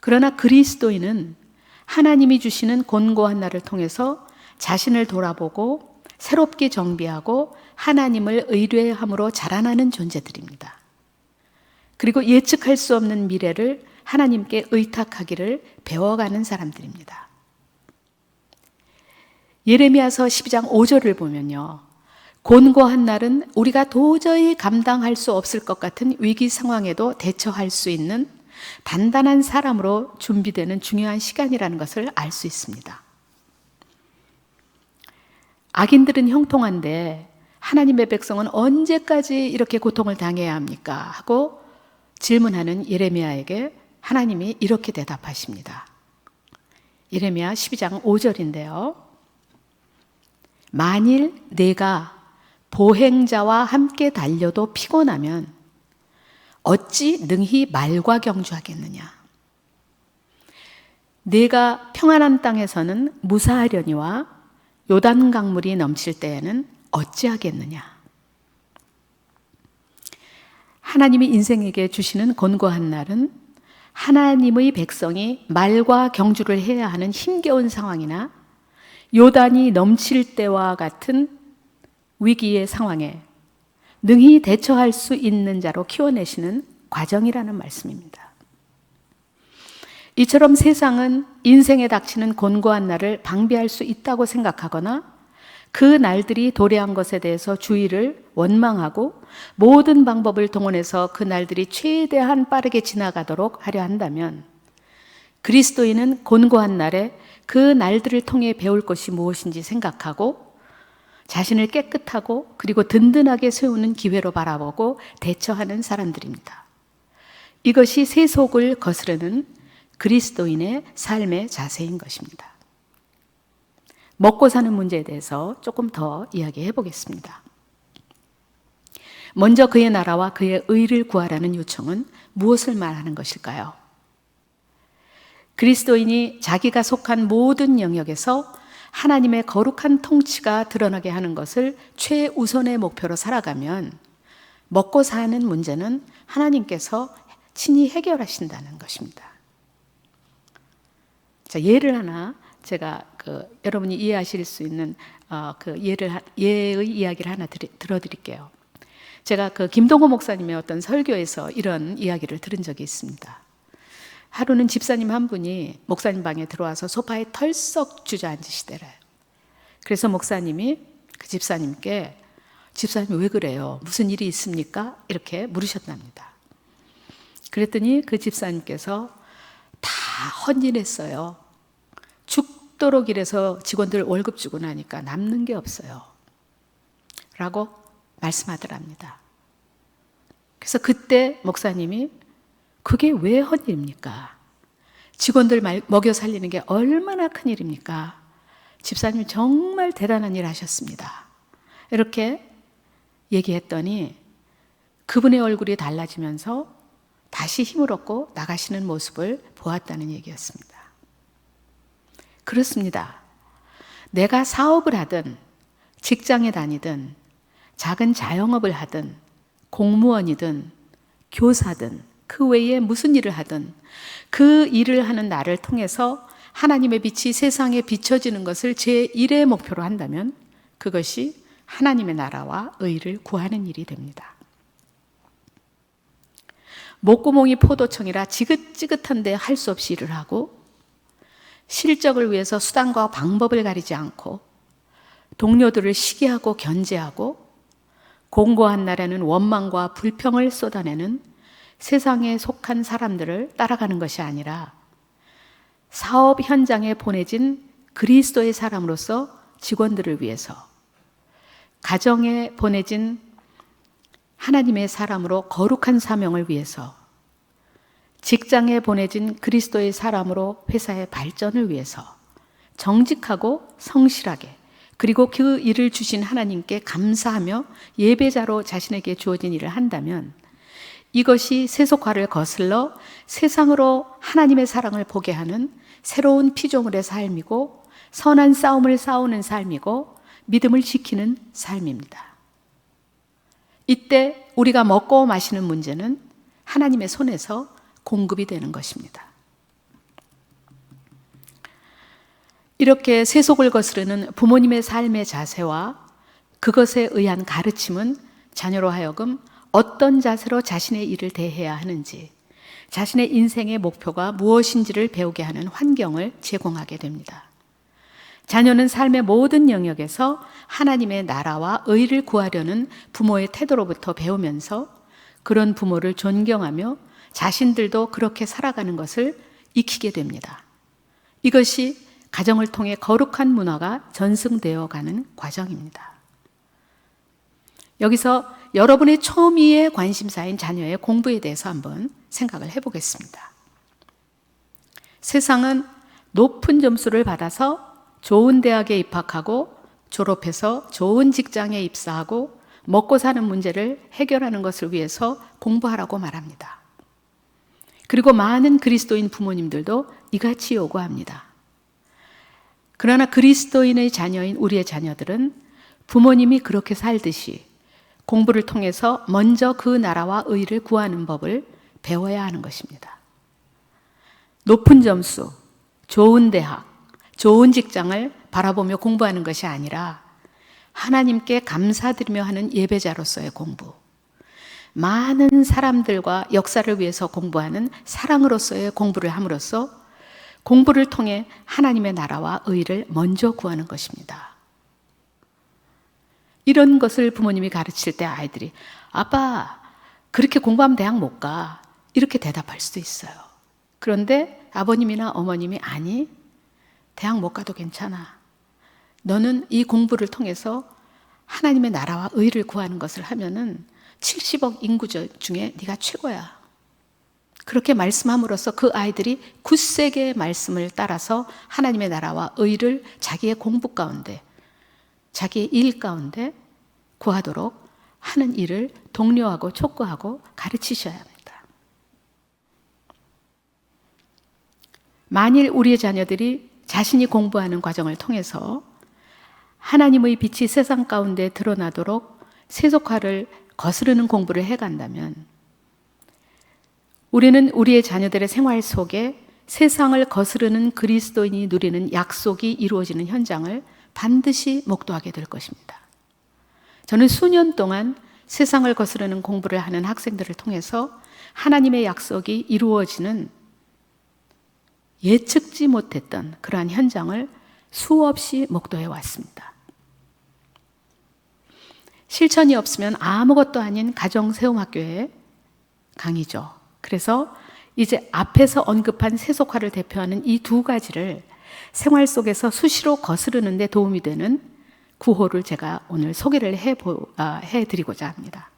그러나 그리스도인은 하나님이 주시는 곤고한 날을 통해서 자신을 돌아보고 새롭게 정비하고 하나님을 의뢰함으로 자라나는 존재들입니다. 그리고 예측할 수 없는 미래를 하나님께 의탁하기를 배워가는 사람들입니다. 예레미야서 12장 5절을 보면요. 곤고한 날은 우리가 도저히 감당할 수 없을 것 같은 위기 상황에도 대처할 수 있는 단단한 사람으로 준비되는 중요한 시간이라는 것을 알 수 있습니다. 악인들은 형통한데 하나님의 백성은 언제까지 이렇게 고통을 당해야 합니까? 하고 질문하는 예레미야에게 하나님이 이렇게 대답하십니다. 예레미야 12장 5절인데요. 만일 내가 보행자와 함께 달려도 피곤하면 어찌 능히 말과 경주하겠느냐? 내가 평안한 땅에서는 무사하려니와 요단 강물이 넘칠 때에는 어찌하겠느냐? 하나님이 인생에게 주시는 곤고한 날은 하나님의 백성이 말과 경주를 해야 하는 힘겨운 상황이나 요단이 넘칠 때와 같은 위기의 상황에 능히 대처할 수 있는 자로 키워내시는 과정이라는 말씀입니다. 이처럼 세상은 인생에 닥치는 곤고한 날을 방비할 수 있다고 생각하거나 그 날들이 도래한 것에 대해서 주의를 원망하고 모든 방법을 동원해서 그 날들이 최대한 빠르게 지나가도록 하려 한다면 그리스도인은 곤고한 날에 그 날들을 통해 배울 것이 무엇인지 생각하고 자신을 깨끗하고 그리고 든든하게 세우는 기회로 바라보고 대처하는 사람들입니다. 이것이 세속을 거스르는 그리스도인의 삶의 자세인 것입니다. 먹고 사는 문제에 대해서 조금 더 이야기해 보겠습니다. 먼저 그의 나라와 그의 의를 구하라는 요청은 무엇을 말하는 것일까요? 그리스도인이 자기가 속한 모든 영역에서 하나님의 거룩한 통치가 드러나게 하는 것을 최우선의 목표로 살아가면 먹고 사는 문제는 하나님께서 친히 해결하신다는 것입니다. 자, 예를 하나 제가 여러분이 이해하실 수 있는 예의 이야기를 하나 들어드릴게요. 제가 김동호 목사님의 어떤 설교에서 이런 이야기를 들은 적이 있습니다. 하루는 집사님 한 분이 목사님 방에 들어와서 소파에 털썩 주저앉으시더래요. 그래서 목사님이 그 집사님께 집사님 왜 그래요? 무슨 일이 있습니까? 이렇게 물으셨답니다. 그랬더니 그 집사님께서 다 헌일했어요. 죽도록 일해서 직원들 월급 주고 나니까 남는 게 없어요. 라고 말씀하더랍니다. 그래서 그때 목사님이 그게 왜 헌일입니까? 직원들 먹여 살리는 게 얼마나 큰 일입니까? 집사님 정말 대단한 일 하셨습니다. 이렇게 얘기했더니 그분의 얼굴이 달라지면서 다시 힘을 얻고 나가시는 모습을 보았다는 얘기였습니다. 그렇습니다. 내가 사업을 하든 직장에 다니든 작은 자영업을 하든 공무원이든 교사든 그 외에 무슨 일을 하든 그 일을 하는 나를 통해서 하나님의 빛이 세상에 비춰지는 것을 제1의 목표로 한다면 그것이 하나님의 나라와 의를 구하는 일이 됩니다. 목구멍이 포도청이라 지긋지긋한데 할 수 없이 일을 하고 실적을 위해서 수단과 방법을 가리지 않고 동료들을 시기하고 견제하고 공고한 날에는 원망과 불평을 쏟아내는 세상에 속한 사람들을 따라가는 것이 아니라 사업 현장에 보내진 그리스도의 사람으로서 직원들을 위해서, 가정에 보내진 하나님의 사람으로 거룩한 사명을 위해서, 직장에 보내진 그리스도의 사람으로 회사의 발전을 위해서 정직하고 성실하게, 그리고 그 일을 주신 하나님께 감사하며 예배자로 자신에게 주어진 일을 한다면 이것이 세속화를 거슬러 세상으로 하나님의 사랑을 보게 하는 새로운 피조물의 삶이고 선한 싸움을 싸우는 삶이고 믿음을 지키는 삶입니다. 이때 우리가 먹고 마시는 문제는 하나님의 손에서 공급이 되는 것입니다. 이렇게 세속을 거스르는 부모님의 삶의 자세와 그것에 의한 가르침은 자녀로 하여금 어떤 자세로 자신의 일을 대해야 하는지, 자신의 인생의 목표가 무엇인지를 배우게 하는 환경을 제공하게 됩니다. 자녀는 삶의 모든 영역에서 하나님의 나라와 의를 구하려는 부모의 태도로부터 배우면서 그런 부모를 존경하며 자신들도 그렇게 살아가는 것을 익히게 됩니다. 이것이 가정을 통해 거룩한 문화가 전승되어 가는 과정입니다. 여기서 여러분의 초미의 관심사인 자녀의 공부에 대해서 한번 생각을 해보겠습니다. 세상은 높은 점수를 받아서 좋은 대학에 입학하고 졸업해서 좋은 직장에 입사하고 먹고 사는 문제를 해결하는 것을 위해서 공부하라고 말합니다. 그리고 많은 그리스도인 부모님들도 이같이 요구합니다. 그러나 그리스도인의 자녀인 우리의 자녀들은 부모님이 그렇게 살듯이 공부를 통해서 먼저 그 나라와 의를 구하는 법을 배워야 하는 것입니다. 높은 점수, 좋은 대학, 좋은 직장을 바라보며 공부하는 것이 아니라 하나님께 감사드리며 하는 예배자로서의 공부, 많은 사람들과 역사를 위해서 공부하는 사랑으로서의 공부를 함으로써 공부를 통해 하나님의 나라와 의를 먼저 구하는 것입니다. 이런 것을 부모님이 가르칠 때 아이들이 아빠 그렇게 공부하면 대학 못 가 이렇게 대답할 수도 있어요. 그런데 아버님이나 어머님이 아니 대학 못 가도 괜찮아. 너는 이 공부를 통해서 하나님의 나라와 의를 구하는 것을 하면은 70억 인구 중에 네가 최고야. 그렇게 말씀함으로써 그 아이들이 굳세게 말씀을 따라서 하나님의 나라와 의를 자기의 공부 가운데, 자기의 일 가운데 구하도록 하는 일을 독려하고 촉구하고 가르치셔야 합니다. 만일 우리의 자녀들이 자신이 공부하는 과정을 통해서 하나님의 빛이 세상 가운데 드러나도록 세속화를 거스르는 공부를 해간다면 우리는 우리의 자녀들의 생활 속에 세상을 거스르는 그리스도인이 누리는 약속이 이루어지는 현장을 반드시 목도하게 될 것입니다. 저는 수년 동안 세상을 거스르는 공부를 하는 학생들을 통해서 하나님의 약속이 이루어지는 예측지 못했던 그러한 현장을 수없이 목도해 왔습니다. 실천이 없으면 아무것도 아닌 가정세움학교의 강의죠. 그래서 이제 앞에서 언급한 세속화를 대표하는 이 두 가지를 생활 속에서 수시로 거스르는 데 도움이 되는 구호를 제가 오늘 소개를 해드리고자 합니다.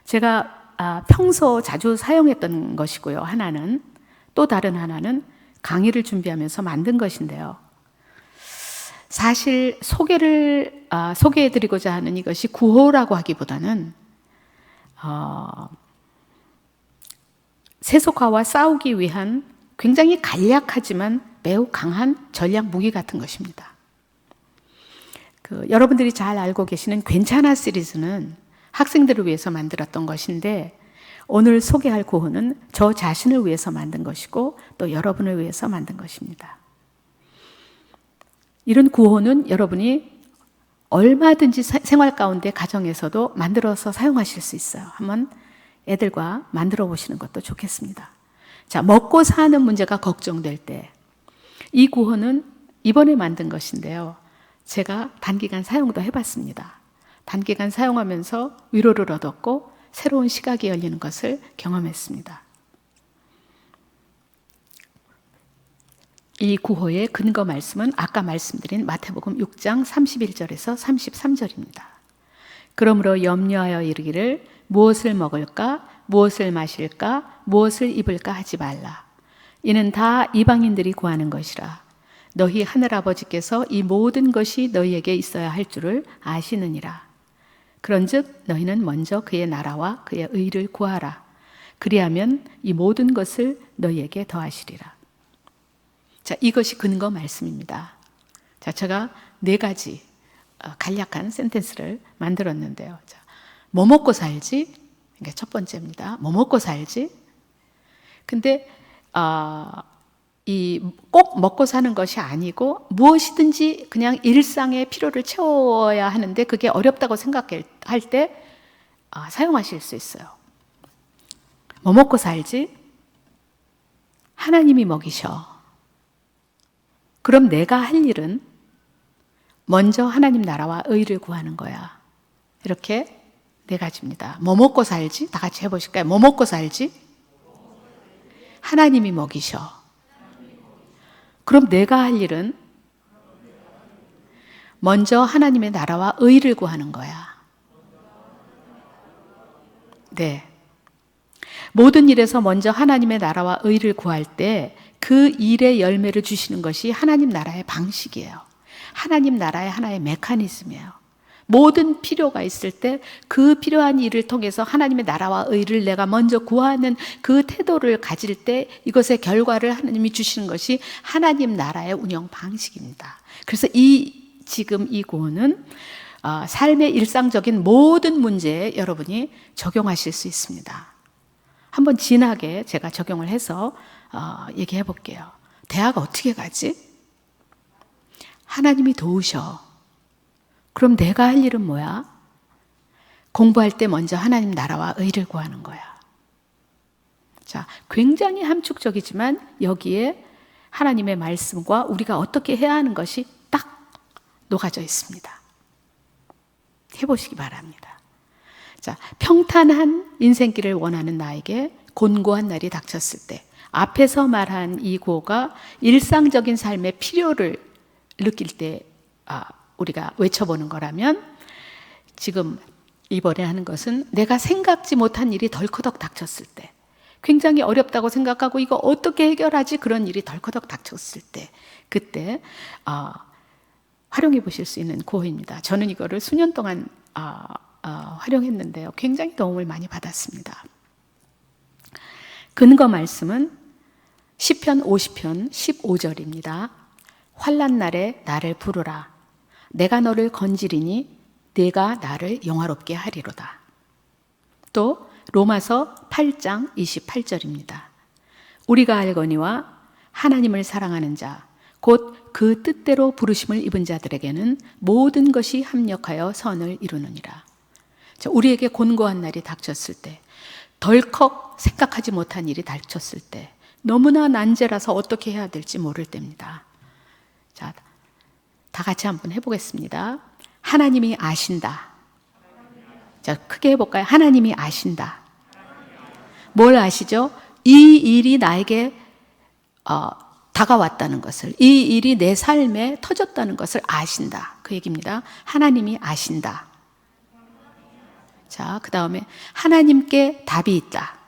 제가 평소 자주 사용했던 것이고요. 하나는, 또 다른 하나는 강의를 준비하면서 만든 것인데요. 사실 소개해드리고자 하는 이것이 구호라고 하기보다는 세속화와 싸우기 위한 굉장히 간략하지만 매우 강한 전략 무기 같은 것입니다. 여러분들이 잘 알고 계시는 괜찮아 시리즈는 학생들을 위해서 만들었던 것인데 오늘 소개할 구호는 저 자신을 위해서 만든 것이고 또 여러분을 위해서 만든 것입니다. 이런 구호는 여러분이 얼마든지 생활 가운데 가정에서도 만들어서 사용하실 수 있어요. 한번 애들과 만들어 보시는 것도 좋겠습니다. 자, 먹고 사는 문제가 걱정될 때 이 구호는 이번에 만든 것인데요. 제가 단기간 사용도 해봤습니다. 단기간 사용하면서 위로를 얻었고 새로운 시각이 열리는 것을 경험했습니다. 이 구호의 근거 말씀은 아까 말씀드린 마태복음 6장 31절에서 33절입니다. 그러므로 염려하여 이르기를 무엇을 먹을까, 무엇을 마실까, 무엇을 입을까 하지 말라. 이는 다 이방인들이 구하는 것이라. 너희 하늘아버지께서 이 모든 것이 너희에게 있어야 할 줄을 아시느니라. 그런즉 너희는 먼저 그의 나라와 그의 의를 구하라. 그리하면 이 모든 것을 너희에게 더하시리라. 자, 이것이 근거 말씀입니다. 자, 제가 4가지 간략한 센텐스를 만들었는데요. 자, 뭐 먹고 살지? 이게 첫 번째입니다. 뭐 먹고 살지? 근데 이 꼭 먹고 사는 것이 아니고 무엇이든지 그냥 일상의 필요를 채워야 하는데 그게 어렵다고 생각할 때 사용하실 수 있어요. 뭐 먹고 살지? 하나님이 먹이셔. 그럼 내가 할 일은 먼저 하나님 나라와 의를 구하는 거야. 이렇게 4가지입니다. 뭐 먹고 살지? 다 같이 해보실까요? 뭐 먹고 살지? 하나님이 먹이셔. 그럼 내가 할 일은 먼저 하나님의 나라와 의를 구하는 거야. 네. 모든 일에서 먼저 하나님의 나라와 의를 구할 때 그 일의 열매를 주시는 것이 하나님 나라의 방식이에요. 하나님 나라의 하나의 메커니즘이에요. 모든 필요가 있을 때 그 필요한 일을 통해서 하나님의 나라와 의를 내가 먼저 구하는 그 태도를 가질 때 이것의 결과를 하나님이 주시는 것이 하나님 나라의 운영 방식입니다. 그래서 지금 이 구호는 삶의 일상적인 모든 문제에 여러분이 적용하실 수 있습니다. 한번 진하게 제가 적용을 해서 얘기해 볼게요. 대학 어떻게 가지? 하나님이 도우셔. 그럼 내가 할 일은 뭐야? 공부할 때 먼저 하나님 나라와 의를 구하는 거야. 자, 굉장히 함축적이지만 여기에 하나님의 말씀과 우리가 어떻게 해야 하는 것이 딱 녹아져 있습니다. 해보시기 바랍니다. 자, 평탄한 인생길을 원하는 나에게 곤고한 날이 닥쳤을 때 앞에서 말한 이 구호가 일상적인 삶의 필요를 느낄 때 우리가 외쳐보는 거라면 지금 이번에 하는 것은 내가 생각지 못한 일이 덜커덕 닥쳤을 때 굉장히 어렵다고 생각하고 이거 어떻게 해결하지? 그런 일이 덜커덕 닥쳤을 때 그때 활용해 보실 수 있는 구호입니다. 저는 이거를 수년 동안 활용했는데요. 굉장히 도움을 많이 받았습니다. 근거 말씀은 시편 50편 15절입니다. 환난 날에 나를 부르라. 내가 너를 건지리니 네가 나를 영화롭게 하리로다. 또 로마서 8장 28절입니다. 우리가 알거니와 하나님을 사랑하는 자 곧 그 뜻대로 부르심을 입은 자들에게는 모든 것이 합력하여 선을 이루느니라. 우리에게 곤고한 날이 닥쳤을 때 덜컥 생각하지 못한 일이 닥쳤을 때 너무나 난제라서 어떻게 해야 될지 모를 때입니다. 자, 다 같이 한번 해보겠습니다. 하나님이 아신다. 자, 크게 해볼까요? 하나님이 아신다. 뭘 아시죠? 이 일이 나에게 다가왔다는 것을, 이 일이 내 삶에 터졌다는 것을 아신다. 그 얘기입니다. 하나님이 아신다. 자, 그 다음에 하나님께 답이 있다.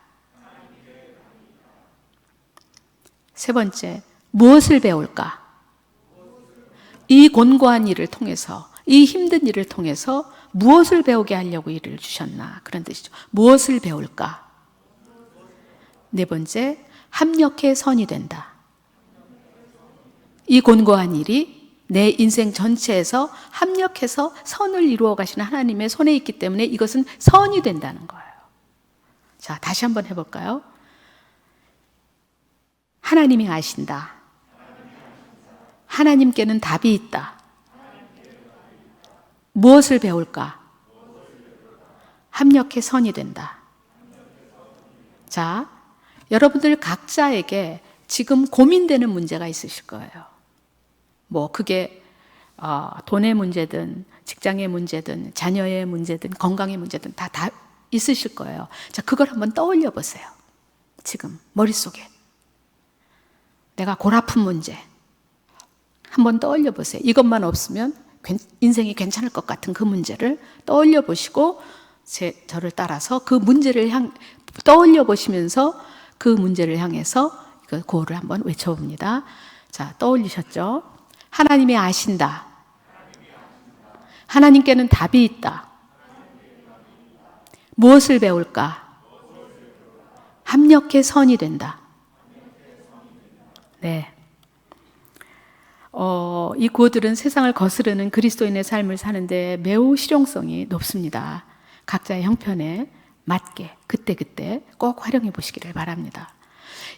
세 번째, 무엇을 배울까? 이 곤고한 일을 통해서, 이 힘든 일을 통해서 무엇을 배우게 하려고 일을 주셨나? 그런 뜻이죠. 무엇을 배울까? 네 번째, 합력해 선이 된다. 이 곤고한 일이 내 인생 전체에서 합력해서 선을 이루어 가시는 하나님의 손에 있기 때문에 이것은 선이 된다는 거예요. 자, 다시 한번 해볼까요? 하나님이 아신다. 하나님께는 답이 있다. 무엇을 배울까? 합력해 선이 된다. 자, 여러분들 각자에게 지금 고민되는 문제가 있으실 거예요. 그게 돈의 문제든 직장의 문제든 자녀의 문제든 건강의 문제든 다 있으실 거예요. 자, 그걸 한번 떠올려 보세요. 지금 머릿속에 내가 골 아픈 문제 한번 떠올려 보세요. 이것만 없으면 인생이 괜찮을 것 같은 그 문제를 떠올려 보시고 저를 따라서 그 문제를 떠올려 보시면서 그 문제를 향해서 그 구호를 한번 외쳐봅니다. 자, 떠올리셨죠? 하나님이 아신다. 하나님께는 답이 있다. 무엇을 배울까? 합력해 선이 된다. 네. 이 구호들은 세상을 거스르는 그리스도인의 삶을 사는데 매우 실용성이 높습니다. 각자의 형편에 맞게 그때그때 꼭 활용해 보시기를 바랍니다.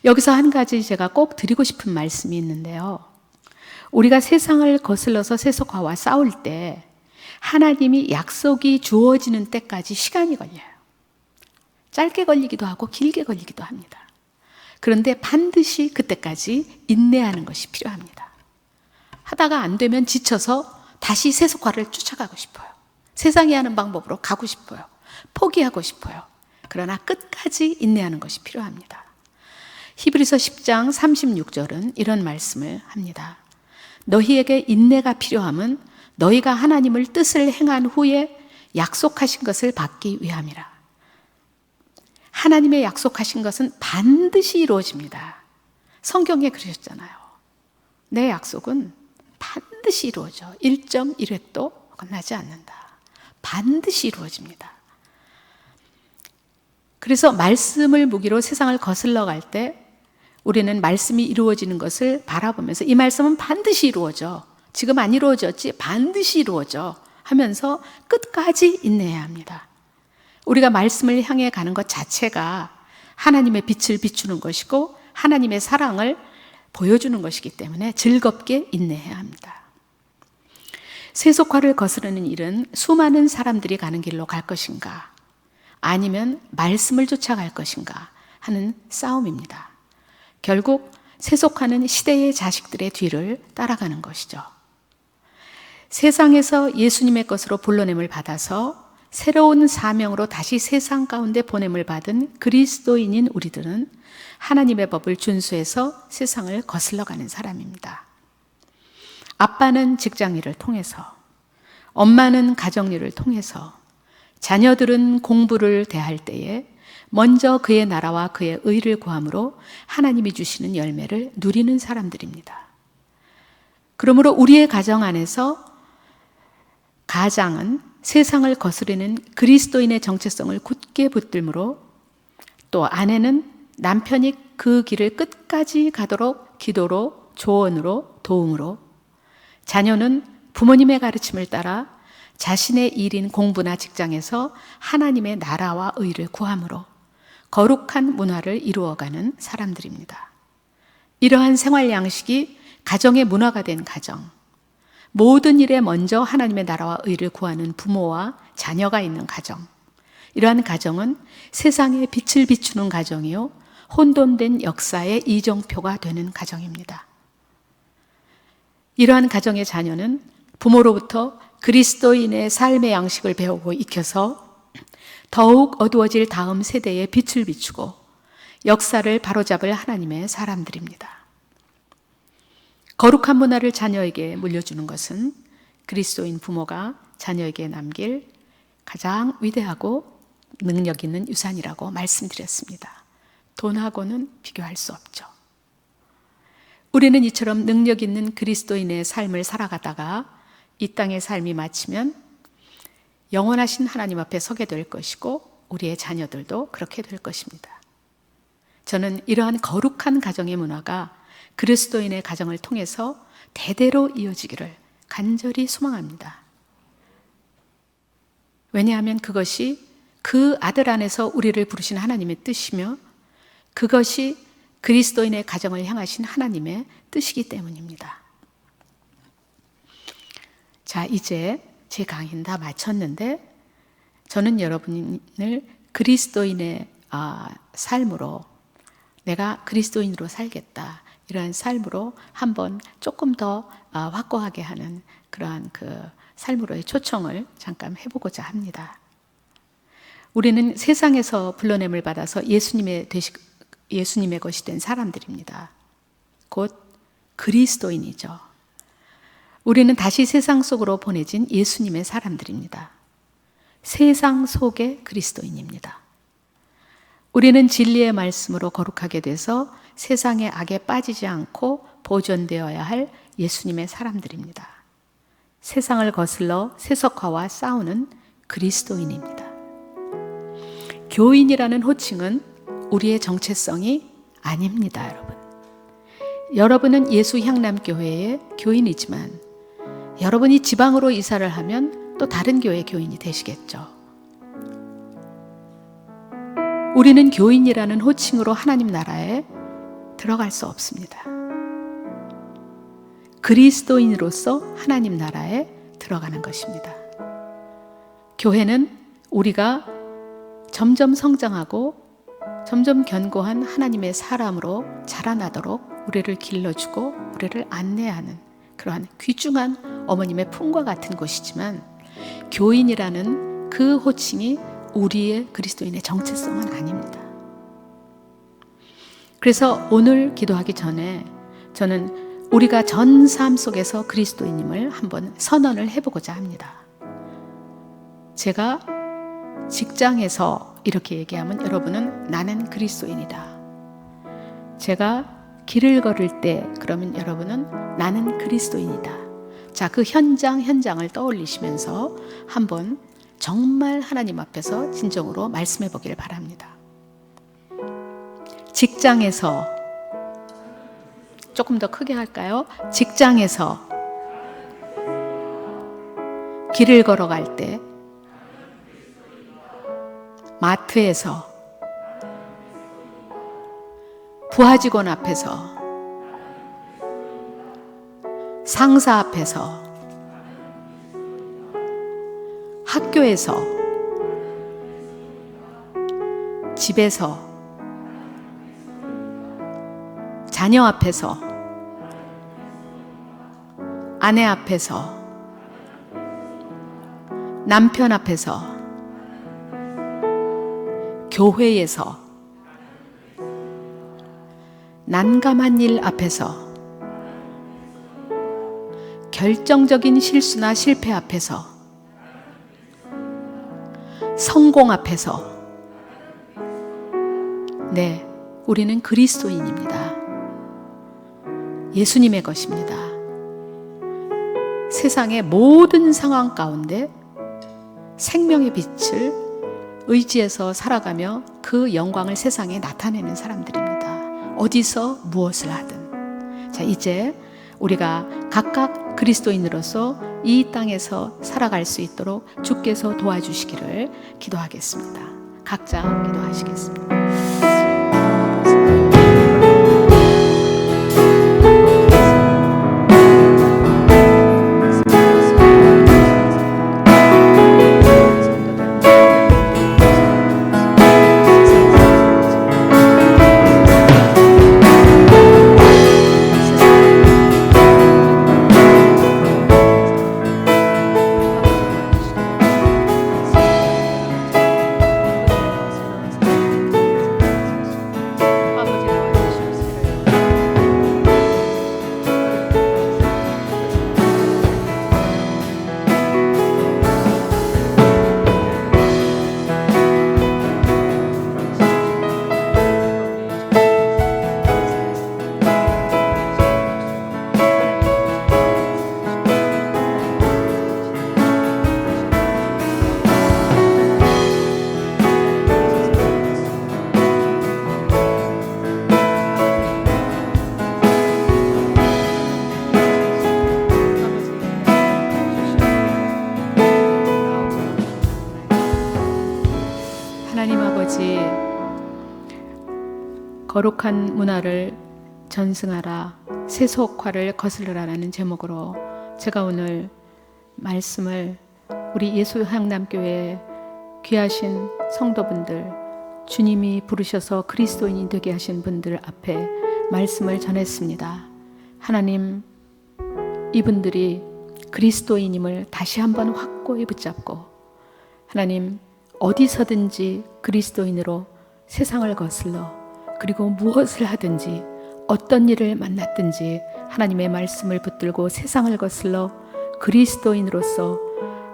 여기서 한 가지 제가 꼭 드리고 싶은 말씀이 있는데요. 우리가 세상을 거슬러서 세속화와 싸울 때 하나님이 약속이 주어지는 때까지 시간이 걸려요. 짧게 걸리기도 하고 길게 걸리기도 합니다. 그런데 반드시 그때까지 인내하는 것이 필요합니다. 하다가 안 되면 지쳐서 다시 세속화를 쫓아가고 싶어요. 세상이 하는 방법으로 가고 싶어요. 포기하고 싶어요. 그러나 끝까지 인내하는 것이 필요합니다. 히브리서 10장 36절은 이런 말씀을 합니다. 너희에게 인내가 필요함은 너희가 하나님을 뜻을 행한 후에 약속하신 것을 받기 위함이라. 하나님의 약속하신 것은 반드시 이루어집니다. 성경에 그러셨잖아요. 내 약속은 반드시 이루어져. 1.1획도 끝나지 않는다. 반드시 이루어집니다. 그래서 말씀을 무기로 세상을 거슬러 갈 때 우리는 말씀이 이루어지는 것을 바라보면서 이 말씀은 반드시 이루어져. 지금 안 이루어졌지 반드시 이루어져 하면서 끝까지 인내해야 합니다. 우리가 말씀을 향해 가는 것 자체가 하나님의 빛을 비추는 것이고 하나님의 사랑을 보여주는 것이기 때문에 즐겁게 인내해야 합니다. 세속화를 거스르는 일은 수많은 사람들이 가는 길로 갈 것인가 아니면 말씀을 쫓아갈 것인가 하는 싸움입니다. 결국 세속화는 시대의 자식들의 뒤를 따라가는 것이죠. 세상에서 예수님의 것으로 불러냄을 받아서 새로운 사명으로 다시 세상 가운데 보냄을 받은 그리스도인인 우리들은 하나님의 법을 준수해서 세상을 거슬러가는 사람입니다. 아빠는 직장일을 통해서, 엄마는 가정일을 통해서, 자녀들은 공부를 대할 때에 먼저 그의 나라와 그의 의를 구함으로 하나님이 주시는 열매를 누리는 사람들입니다. 그러므로 우리의 가정 안에서 가장은 세상을 거스르는 그리스도인의 정체성을 굳게 붙들므로 또 아내는 남편이 그 길을 끝까지 가도록 기도로, 조언으로, 도움으로, 자녀는 부모님의 가르침을 따라 자신의 일인 공부나 직장에서 하나님의 나라와 의를 구함으로 거룩한 문화를 이루어가는 사람들입니다. 이러한 생활 양식이 가정의 문화가 된 가정, 모든 일에 먼저 하나님의 나라와 의를 구하는 부모와 자녀가 있는 가정, 이러한 가정은 세상에 빛을 비추는 가정이요 혼돈된 역사의 이정표가 되는 가정입니다. 이러한 가정의 자녀는 부모로부터 그리스도인의 삶의 양식을 배우고 익혀서 더욱 어두워질 다음 세대에 빛을 비추고 역사를 바로잡을 하나님의 사람들입니다. 거룩한 문화를 자녀에게 물려주는 것은 그리스도인 부모가 자녀에게 남길 가장 위대하고 능력 있는 유산이라고 말씀드렸습니다. 돈하고는 비교할 수 없죠. 우리는 이처럼 능력 있는 그리스도인의 삶을 살아가다가 이 땅의 삶이 마치면 영원하신 하나님 앞에 서게 될 것이고 우리의 자녀들도 그렇게 될 것입니다. 저는 이러한 거룩한 가정의 문화가 그리스도인의 가정을 통해서 대대로 이어지기를 간절히 소망합니다. 왜냐하면 그것이 그 아들 안에서 우리를 부르신 하나님의 뜻이며 그것이 그리스도인의 가정을 향하신 하나님의 뜻이기 때문입니다. 자, 이제 제 강의는 다 마쳤는데 저는 여러분을 그리스도인의 삶으로 내가 그리스도인으로 살겠다. 이러한 삶으로 한번 조금 더 확고하게 하는 그러한 그 삶으로의 초청을 잠깐 해보고자 합니다. 우리는 세상에서 불러냄을 받아서 예수님의 것이 된 사람들입니다. 곧 그리스도인이죠. 우리는 다시 세상 속으로 보내진 예수님의 사람들입니다. 세상 속의 그리스도인입니다. 우리는 진리의 말씀으로 거룩하게 돼서 세상의 악에 빠지지 않고 보존되어야 할 예수님의 사람들입니다. 세상을 거슬러 세속화와 싸우는 그리스도인입니다. 교인이라는 호칭은 우리의 정체성이 아닙니다, 여러분. 여러분은 예수 향남교회의 교인이지만 여러분이 지방으로 이사를 하면 또 다른 교회 교인이 되시겠죠. 우리는 교인이라는 호칭으로 하나님 나라에 들어갈 수 없습니다. 그리스도인으로서 하나님 나라에 들어가는 것입니다. 교회는 우리가 점점 성장하고 점점 견고한 하나님의 사람으로 자라나도록 우리를 길러주고 우리를 안내하는 그러한 귀중한 어머님의 품과 같은 곳이지만 교인이라는 그 호칭이 우리의 그리스도인의 정체성은 아닙니다. 그래서 오늘 기도하기 전에 저는 우리가 전 삶 속에서 그리스도인임을 한번 선언을 해보고자 합니다. 제가 직장에서 이렇게 얘기하면 여러분은 나는 그리스도인이다. 제가 길을 걸을 때 그러면 여러분은 나는 그리스도인이다. 자, 그 현장을 떠올리시면서 한번 정말 하나님 앞에서 진정으로 말씀해 보기를 바랍니다. 직장에서 조금 더 크게 할까요? 직장에서 길을 걸어갈 때, 마트에서, 부하직원 앞에서, 상사 앞에서, 학교에서, 집에서, 자녀 앞에서, 아내 앞에서, 남편 앞에서, 교회에서, 난감한 일 앞에서, 결정적인 실수나 실패 앞에서, 성공 앞에서, 네, 우리는 그리스도인입니다. 예수님의 것입니다. 세상의 모든 상황 가운데 생명의 빛을 의지해서 살아가며 그 영광을 세상에 나타내는 사람들입니다. 어디서 무엇을 하든. 자, 이제 우리가 각각 그리스도인으로서 이 땅에서 살아갈 수 있도록 주께서 도와주시기를 기도하겠습니다. 각자 기도하시겠습니다. 하나님 아버지, 거룩한 문화를 전승하라, 세속화를 거슬러라라는 제목으로 제가 오늘 말씀을 우리 예수 향남교회 귀하신 성도분들, 주님이 부르셔서 그리스도인이 되게 하신 분들 앞에 말씀을 전했습니다. 하나님, 이분들이 그리스도인임을 다시 한번 확고히 붙잡고 하나님, 어디서든지 그리스도인으로 세상을 거슬러 그리고 무엇을 하든지 어떤 일을 만났든지 하나님의 말씀을 붙들고 세상을 거슬러 그리스도인으로서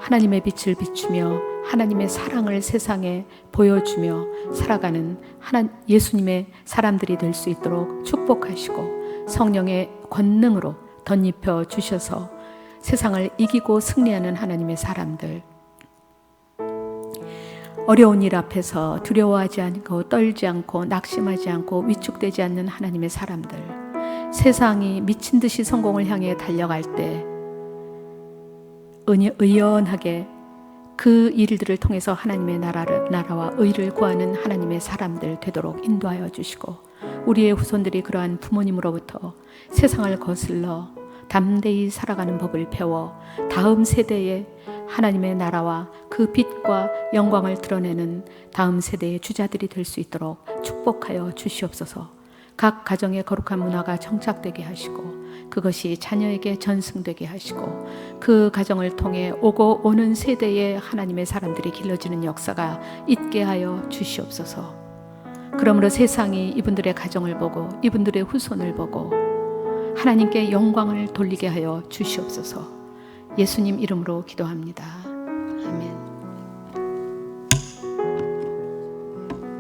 하나님의 빛을 비추며 하나님의 사랑을 세상에 보여주며 살아가는 예수님의 사람들이 될 수 있도록 축복하시고 성령의 권능으로 덧입혀 주셔서 세상을 이기고 승리하는 하나님의 사람들, 어려운 일 앞에서 두려워하지 않고 떨지 않고 낙심하지 않고 위축되지 않는 하나님의 사람들, 세상이 미친 듯이 성공을 향해 달려갈 때 의연하게 그 일들을 통해서 하나님의 나라와 의를 구하는 하나님의 사람들 되도록 인도하여 주시고, 우리의 후손들이 그러한 부모님으로부터 세상을 거슬러 담대히 살아가는 법을 배워 다음 세대에 하나님의 나라와 그 빛과 영광을 드러내는 다음 세대의 주자들이 될 수 있도록 축복하여 주시옵소서. 각 가정의 거룩한 문화가 정착되게 하시고 그것이 자녀에게 전승되게 하시고 그 가정을 통해 오고 오는 세대에 하나님의 사람들이 길러지는 역사가 있게 하여 주시옵소서. 그러므로 세상이 이분들의 가정을 보고 이분들의 후손을 보고 하나님께 영광을 돌리게 하여 주시옵소서. 예수님 이름으로 기도합니다. 아멘.